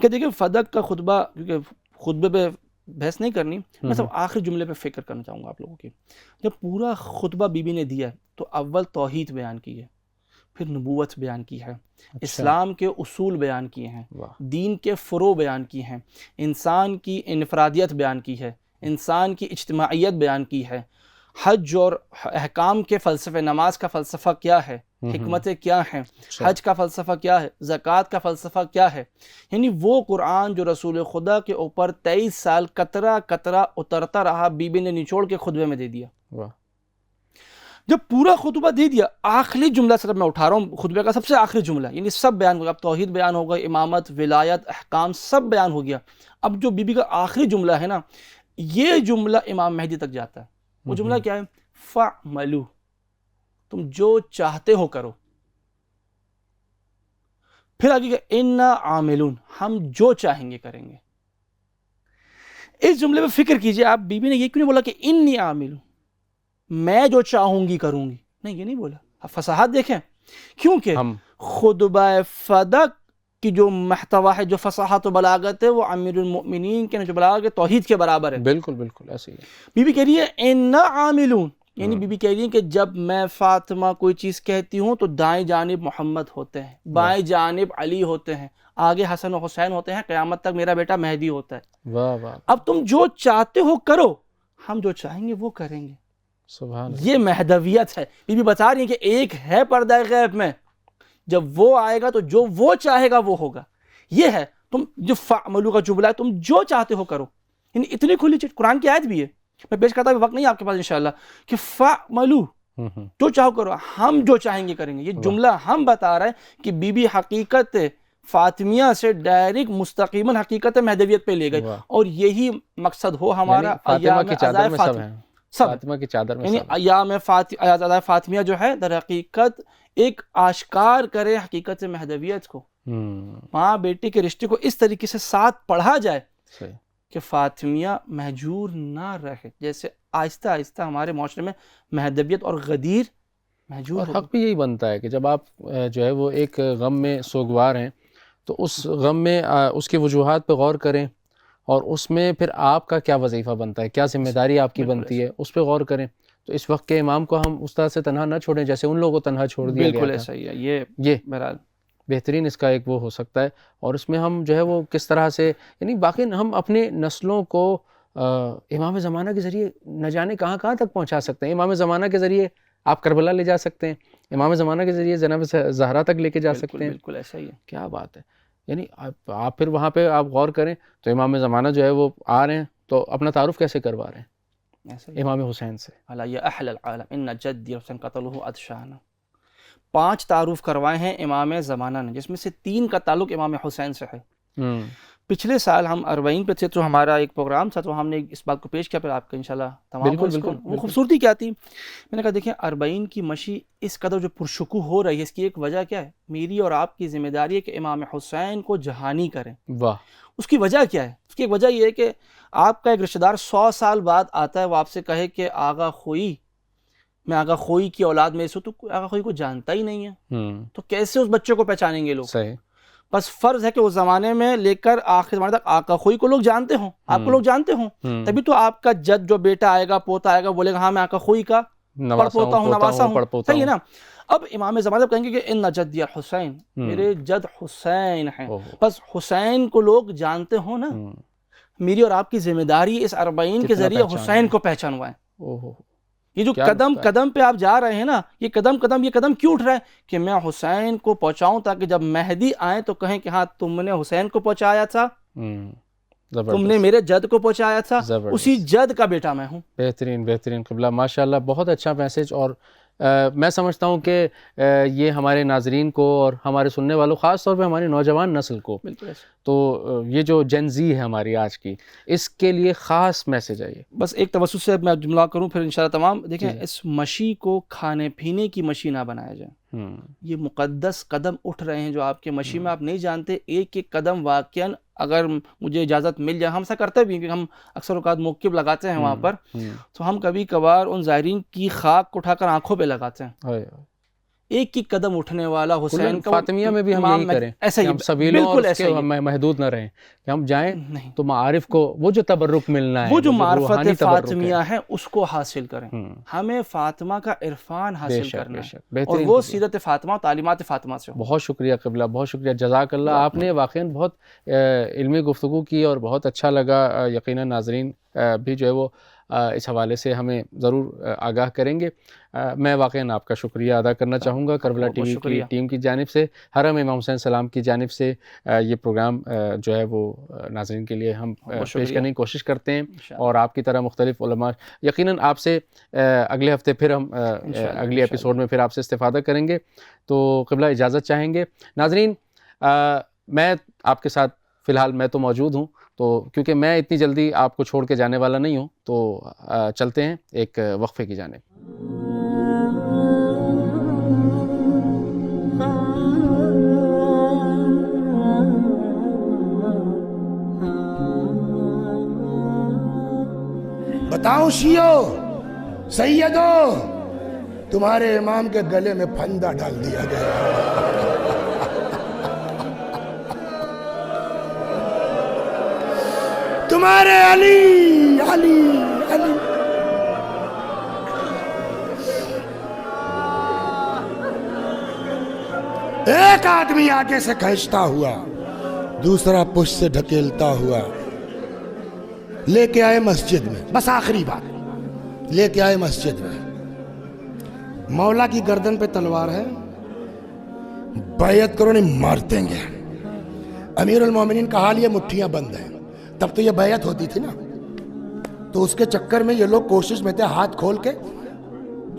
کہ دیکھیں فدق کا خطبہ، کیونکہ خطبے پہ بحث نہیں کرنی، میں صرف آخری جملے پہ فکر کرنا چاہوں گا آپ لوگوں کی. جب پورا خطبہ بی بی نے دیا تو اول توحید بیان کی ہے، پھر نبوت بیان کی ہے، اسلام کے اصول بیان کیے ہیں، دین کے فروع بیان کی ہیں، انسان کی انفرادیت بیان کی ہے، انسان کی اجتماعیت بیان کی ہے، حج اور احکام کے فلسفے، نماز کا فلسفہ کیا ہے، حکمتیں کیا ہیں، حج کا فلسفہ کیا ہے، زکوٰۃ کا فلسفہ کیا ہے. یعنی وہ قرآن جو رسول خدا کے اوپر 23 سال قطرہ قطرہ اترتا رہا، بی بی نے نچوڑ کے خطبے میں دے دیا. جب پورا خطبہ دے دیا، آخری جملہ صرف میں اٹھا رہا ہوں خطبے کا، سب سے آخری جملہ، یعنی سب بیان ہو گیا. اب توحید بیان ہو گیا، امامت، ولایت، احکام سب بیان ہو گیا. اب جو بی بی کا آخری جملہ ہے نا، یہ جملہ امام مہدی تک جاتا ہے. وہ جملہ کیا ہے؟ فَعْمَلُوا، تم جو چاہتے ہو کرو. پھر آگے کہ اِنَّا عَامِلُونَ، ہم جو چاہیں گے کریں گے. اس جملے پہ فکر کیجئے آپ، بی بی نے یہ کیوں نہیں بولا کہ انی عامل، میں جو چاہوں گی کروں گی؟ نہیں، یہ نہیں بولا. اب فصاحت دیکھیں، کیونکہ خطبہ فدق کی جو محتوا ہے، جو فصاحت و بلاغت ہے، وہ امیر المؤمنین کے جو بلاغت توحید کے برابر ہے. بالکل بالکل ایسے ہی. بی بی کہہ رہی ہے اِنَّا عَامِلُونَ، یعنی بی بی کہہ رہی ہے کہ جب میں فاطمہ کوئی چیز کہتی ہوں تو دائیں جانب محمد ہوتے ہیں، بائیں جانب علی ہوتے ہیں، آگے حسن و حسین ہوتے ہیں، قیامت تک میرا بیٹا مہدی ہوتا ہے. واہ واہ. اب تم جو چاہتے ہو کرو، ہم جو چاہیں گے وہ کریں گے. سبحان اللہ. یہ مہدویت ہے. بی بی بتا رہی ہیں کہ ایک ہے پردہ غیب میں، جب وہ آئے گا تو جو وہ چاہے گا وہ ہوگا. یہ ہے تم جو فعملو کا جملہ ہے، تم جو چاہتے ہو کرو. یعنی اتنی کھلی چیز، قرآن کی آیت بھی ہے، میں پیش کرتا ہوں، وقت نہیں آپ کے پاس انشاءاللہ، کہ فعملو، جو چاہو کرو، ہم جو چاہیں گے کریں گے. یہ جملہ ہم بتا رہے ہیں کہ بی بی حقیقت فاطمیہ سے ڈائریکٹ مستقیما حقیقت مہدویت پہ لے گئے. اور یہی مقصد ہو ہمارا فاطمہ کی چادر میں سب ہیں، سب فاطمہ کی چادر میں یعنی سب. ایام فاطمیہ جو ہے در حقیقت ایک آشکار کرے حقیقت مہدویت کو. ماں بیٹی کے رشتے کو اس طریقے سے ساتھ پڑھا جائے کہ فاطمیہ محجور نہ رہے. جیسے آہستہ آہستہ ہمارے معاشرے میں مہدویت اور غدیر محجور اور حق بھی یہی بنتا ہے کہ جب آپ جو ہے وہ ایک غم میں سوگوار ہیں تو اس غم میں اس کی وجوہات پہ غور کریں، اور اس میں پھر آپ کا کیا وظیفہ بنتا ہے، کیا ذمہ داری آپ کی بنتی ہے، اس پہ غور کریں. تو اس وقت کے امام کو ہم اس طرح سے تنہا نہ چھوڑیں جیسے ان لوگوں کو تنہا چھوڑ دیا گیا تھا. بالکل ایسا ہی ہے. یہ بہرحال بہترین اس کا ایک وہ ہو سکتا ہے. اور اس میں ہم جو ہے وہ کس طرح سے، یعنی باقی ہم اپنے نسلوں کو امام زمانہ کے ذریعے نہ جانے کہاں کہاں تک پہنچا سکتے ہیں. امام زمانہ کے ذریعے آپ کربلا لے جا سکتے ہیں، امام زمانہ کے ذریعے جناب زہرا تک لے کے جا سکتے ہیں. بالکل ایسا ہی ہے. کیا بات ہے. یعنی آپ پھر وہاں پہ آپ غور کریں تو امام زمانہ جو ہے وہ آ رہے ہیں تو اپنا تعارف کیسے کروا رہے ہیں؟ امام حسین سے. یا اہل العالم ان جدی حسین قتلہ ادشانا. 5 تعارف کروائے ہیں امام زمانہ نے، جس میں سے 3 کا تعلق امام حسین سے ہے. پچھلے سال ہم 40 پہ تھے تو ہمارا ایک پروگرام تھا، تو ہم نے اس بات کو پیش کیا، پھر آپ کا انشاءاللہ تمام بالکل. وہ خوبصورتی کیا تھی. میں نے کہا دیکھیں 40 کی مشی اس قدر جو پرشکوہ ہو رہی ہے، اس کی ایک وجہ کیا ہے؟ میری اور آپ کی ذمہ داری ہے کہ امام حسین کو جہانی کریں. واہ. اس کی وجہ کیا ہے؟ اس کی ایک وجہ یہ ہے کہ آپ کا ایک رشتہ دار 100 سال بعد آتا ہے، وہ آپ سے کہے کہ آغا خوئی، میں آغا خوئی کی اولاد میں سے، تو آغا خوئی کو جانتا ہی نہیں ہے، تو کیسے اس بچے کو پہچانیں گے لوگ؟ صحیح. بس فرض ہے کہ اس زمانے میں لے کر آخر زمانے تک آقا خوئی کو لوگ جانتے ہوں، آپ کو لوگ جانتے ہوں، تبھی تو آپ کا جد جو بیٹا آئے گا، پوتا آئے گا، بولے گا ہاں میں آقا خوئی کا پڑپوتا ہوں، نواسا ہوں. صحیح ہے نا. اب امام زمانہ کہیں گے کہ ان جدی حسین، میرے جد حسین ہیں. بس حسین کو لوگ جانتے ہوں نا. میری اور آپ کی ذمہ داری اس 40 کے ذریعے حسین کو پہچانوائیں. یہ جو قدم قدم پہ آپ جا رہے ہیں نا، یہ قدم کیوں اٹھ رہا ہے کہ میں حسین کو پہنچاؤں، تاکہ جب مہدی آئیں تو کہیں کہ ہاں تم نے حسین کو پہنچایا تھا، تم نے میرے جد کو پہنچایا تھا، اسی جد کا بیٹا میں ہوں. بہترین قبلہ، ماشاءاللہ بہت اچھا میسج. اور میں سمجھتا ہوں کہ یہ ہمارے ناظرین کو اور ہمارے سننے والوں، خاص طور پہ ہماری نوجوان نسل کو، تو یہ جو جن زی ہے ہماری آج کی، اس کے لیے خاص میسج ہے یہ. بس ایک توسط سے میں جملہ کروں پھر انشاءاللہ تمام. دیکھیں اس مشی کو کھانے پینے کی مشی نہ بنایا جائے. یہ مقدس قدم اٹھ رہے ہیں جو آپ کے مشی میں، آپ نہیں جانتے ایک ایک قدم واقعاً اگر مجھے اجازت مل جائے، ہم ایسا کرتے بھی کہ ہم اکثر اوقات موقف لگاتے ہیں وہاں پر، تو ہم کبھی کبھار ان زائرین کی خاک کو اٹھا کر آنکھوں پہ لگاتے ہیں. ایک ہی قدم اٹھنے والا حسین کا فاطمیہ میں بھی ہم یہی کریں ایسا کہ ہی ہم سبیلوں اور بالکل اس ایسا کے ہی محدود نہ رہیں کہ ہم جائیں نہیں، تو معارف کو وہ جو تبرک ملنا ہے، وہ جو معرفت روحانی تبرک فاطمیہ ہے اس کو حاصل کریں. ہمیں فاطمہ کا عرفان حاصل کرنا ہے اور بہترین وہ سیرت فاطمہ تعلیمات فاطمہ سے ہو. بہت شکریہ قبلہ، بہت شکریہ، جزاک اللہ. آپ نے واقعاً بہت علمی گفتگو کی اور بہت اچھا لگا. یقیناً ناظرین بھی جو ہے وہ اس حوالے سے ہمیں ضرور آگاہ کریں گے. میں واقعاً آپ کا شکریہ ادا کرنا چاہوں گا کربلا ٹی وی کی ٹیم کی جانب سے، حرم امام حسین سلام کی جانب سے. یہ پروگرام جو ہے وہ ناظرین کے لیے ہم پیش کرنے کی کوشش کرتے ہیں اور آپ کی طرح مختلف علماء یقیناً آپ سے اگلے ہفتے پھر ہم اگلی ایپیسوڈ میں پھر آپ سے استفادہ کریں گے. تو قبلہ اجازت چاہیں گے. ناظرین میں آپ کے ساتھ فی الحال میں تو موجود ہوں، تو کیونکہ میں اتنی جلدی آپ کو چھوڑ کے جانے والا نہیں ہوں، تو چلتے ہیں ایک وقفے کی جانب. بتاؤ شیعو سیدو، تمہارے امام کے گلے میں پھندا ڈال دیا گیا. تمہارے علی علی علی. ایک آدمی آگے سے کھینچتا ہوا، دوسرا پشت سے ڈھکیلتا ہوا لے کے آئے مسجد میں. بس آخری بات، لے کے آئے مسجد میں. مولا کی گردن پہ تلوار ہے، بیعت کرو نہیں مار دیں گے. امیر المومنین کا حال یہ مٹھیاں بند ہیں. تب تو یہ بیعت ہوتی تھی نا، تو اس کے چکر میں یہ لوگ کوشش میں تھے ہاتھ کھول کے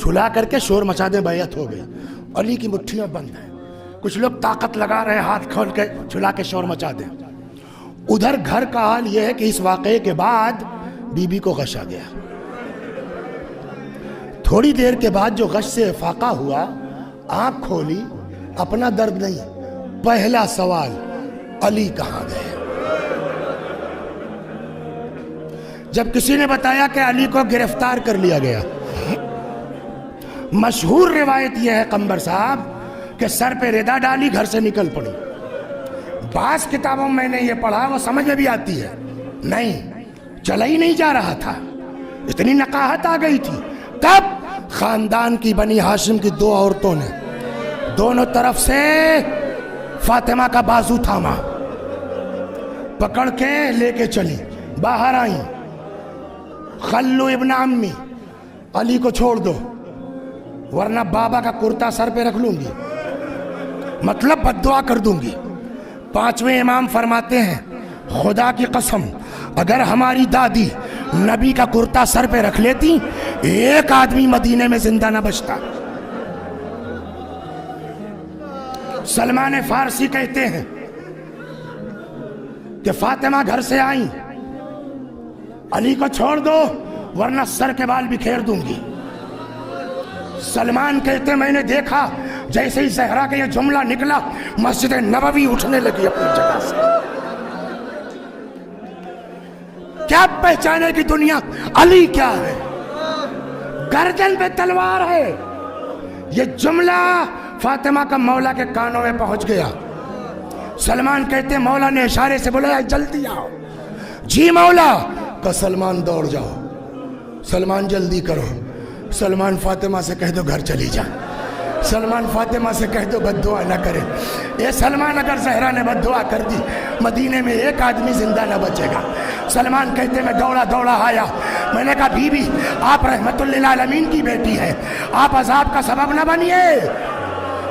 چھلا کر کے شور مچا دیں بیعت ہو گئی. علی کی مٹھیاں بند ہیں. کچھ لوگ طاقت لگا رہے ہیں ہاتھ کھول کے چھلا کے شور مچا دیں. ادھر گھر کا حال یہ ہے کہ اس واقعے کے بعد بی بی کو غش آ گیا. تھوڑی دیر کے بعد جو غش سے افاقہ ہوا، آنکھ کھولی، اپنا درد نہیں، پہلا سوال علی کہاں گئے. جب کسی نے بتایا کہ علی کو گرفتار کر لیا گیا، مشہور روایت یہ ہے قمبر صاحب کہ سر پہ ردا ڈالی، گھر سے نکل پڑی. بعض کتابوں میں نے یہ پڑھا، وہ سمجھ میں بھی آتی ہے، نہیں چلا ہی نہیں جا رہا تھا، اتنی نقاہت آ گئی تھی. تب خاندان کی بنی ہاشم کی دو عورتوں نے دونوں طرف سے فاطمہ کا بازو تھاما، پکڑ کے لے کے چلی، باہر آئیں. خلو ابن عمی، علی کو چھوڑ دو ورنہ بابا کا کرتا سر پہ رکھ لوں گی، مطلب بد دعا کر دوں گی. پانچویں امام فرماتے ہیں خدا کی قسم اگر ہماری دادی نبی کا کرتا سر پہ رکھ لیتی، ایک آدمی مدینے میں زندہ نہ بچتا. سلمان فارسی کہتے ہیں کہ فاطمہ گھر سے آئیں، علی کو چھوڑ دو ورنہ سر کے بال بکھیر دوں گی. سلمان کہتے میں نے دیکھا جیسے ہی زہرا کا یہ جملہ نکلا، مسجد نبوی اٹھنے لگی اپنی جگہ سے. کیا پہچانے کی دنیا علی کیا ہے، گردن پہ تلوار ہے. یہ جملہ فاطمہ کا مولا کے کانوں میں پہنچ گیا. سلمان کہتے مولا نے اشارے سے بولا جلدی آؤ. جی مولا. کہ سلمان دوڑ جاؤ، سلمان جلدی کرو. سلمان فاطمہ سے کہہ دو گھر چلی جا. سلمان فاطمہ سے کہہ دو بد دعا نہ کرے. یہ سلمان اگر زہرا نے بد دعا کر دی، مدینے میں ایک آدمی زندہ نہ بچے گا. سلمان کہتے میں دوڑا دوڑا آیا. میں نے کہا بی بی آپ رحمت للعالمین کی بیٹی ہے، آپ عذاب کا سبب نہ بنیے.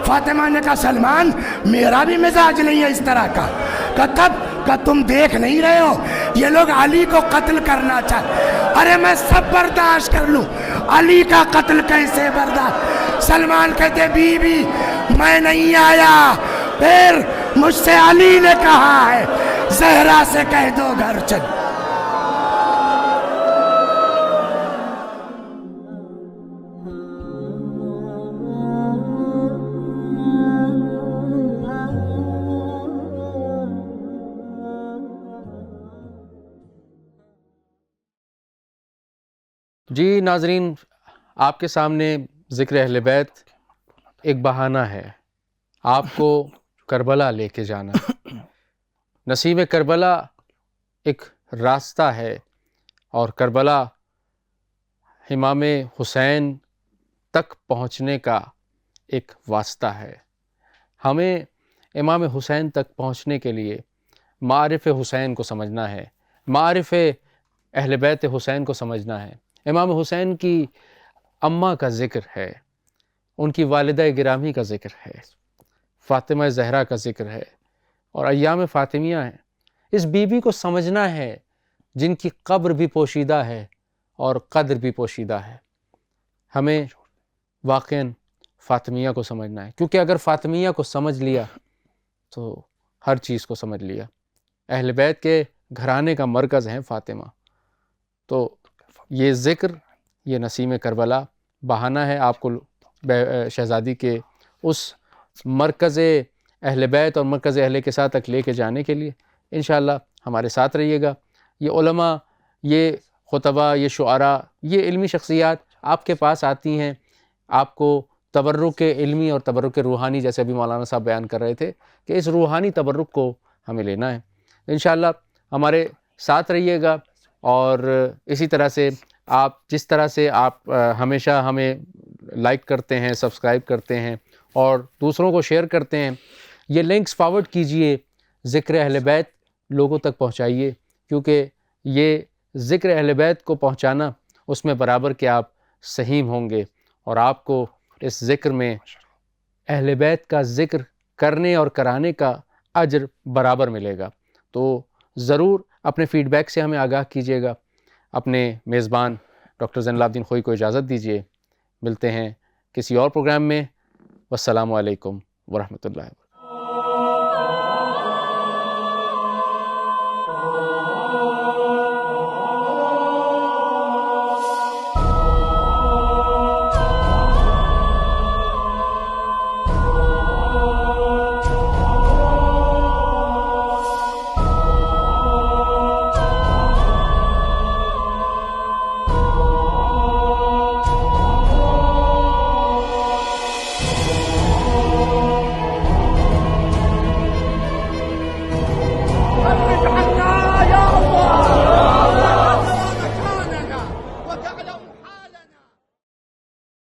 فاطمہ نے کہا سلمان میرا بھی مزاج نہیں ہے اس طرح کا. کہ تب کہ تم دیکھ نہیں رہے ہو یہ لوگ علی کو قتل کرنا چاہتے. ارے میں سب برداشت کر لوں، علی کا قتل کیسے برداشت. سلمان کہتے بی بی میں نہیں آیا، پھر مجھ سے علی نے کہا ہے زہرا سے کہہ دو گھر چل. جی ناظرین، آپ کے سامنے ذکر اہل بیت ایک بہانہ ہے آپ کو کربلا لے کے جانا. نسیم کربلا ایک راستہ ہے، اور کربلا امام حسین تک پہنچنے کا ایک واسطہ ہے. ہمیں امام حسین تک پہنچنے کے لیے معارف حسین کو سمجھنا ہے، معارف اہل بیت حسین کو سمجھنا ہے. امام حسین کی اماں کا ذکر ہے، ان کی والدہ گرامی کا ذکر ہے، فاطمہ زہرا کا ذکر ہے، اور ایام فاطمیہ ہیں. اس بی بی کو سمجھنا ہے جن کی قبر بھی پوشیدہ ہے اور قدر بھی پوشیدہ ہے. ہمیں واقعاً فاطمیہ کو سمجھنا ہے، کیونکہ اگر فاطمیہ کو سمجھ لیا تو ہر چیز کو سمجھ لیا. اہل بیت کے گھرانے کا مرکز ہیں فاطمہ. تو یہ ذکر، یہ نسیم کربلا بہانہ ہے آپ کو شہزادی کے اس مرکز اہل بیت اور مرکز اہل کے ساتھ تک لے کے جانے کے لیے. انشاءاللہ ہمارے ساتھ رہیے گا. یہ علماء، یہ خطبہ، یہ شعراء، یہ علمی شخصیات آپ کے پاس آتی ہیں آپ کو تبرک علمی اور تبرک روحانی، جیسے ابھی مولانا صاحب بیان کر رہے تھے کہ اس روحانی تبرک کو ہمیں لینا ہے. انشاءاللہ ہمارے ساتھ رہیے گا. اور اسی طرح سے آپ جس طرح سے آپ ہمیشہ ہمیں لائک کرتے ہیں، سبسکرائب کرتے ہیں اور دوسروں کو شیئر کرتے ہیں، یہ لنکس فارورڈ کیجئے، ذکر اہل بیت لوگوں تک پہنچائیے، کیونکہ یہ ذکر اہل بیت کو پہنچانا، اس میں برابر کہ آپ سہیم ہوں گے، اور آپ کو اس ذکر میں اہل بیت کا ذکر کرنے اور کرانے کا اجر برابر ملے گا. تو ضرور اپنے فیڈ بیک سے ہمیں آگاہ کیجیے گا. اپنے میزبان ڈاکٹر زین العابدین خوئی کو اجازت دیجیے. ملتے ہیں کسی اور پروگرام میں. والسلام علیکم ورحمۃ اللہ وبرکاتہ.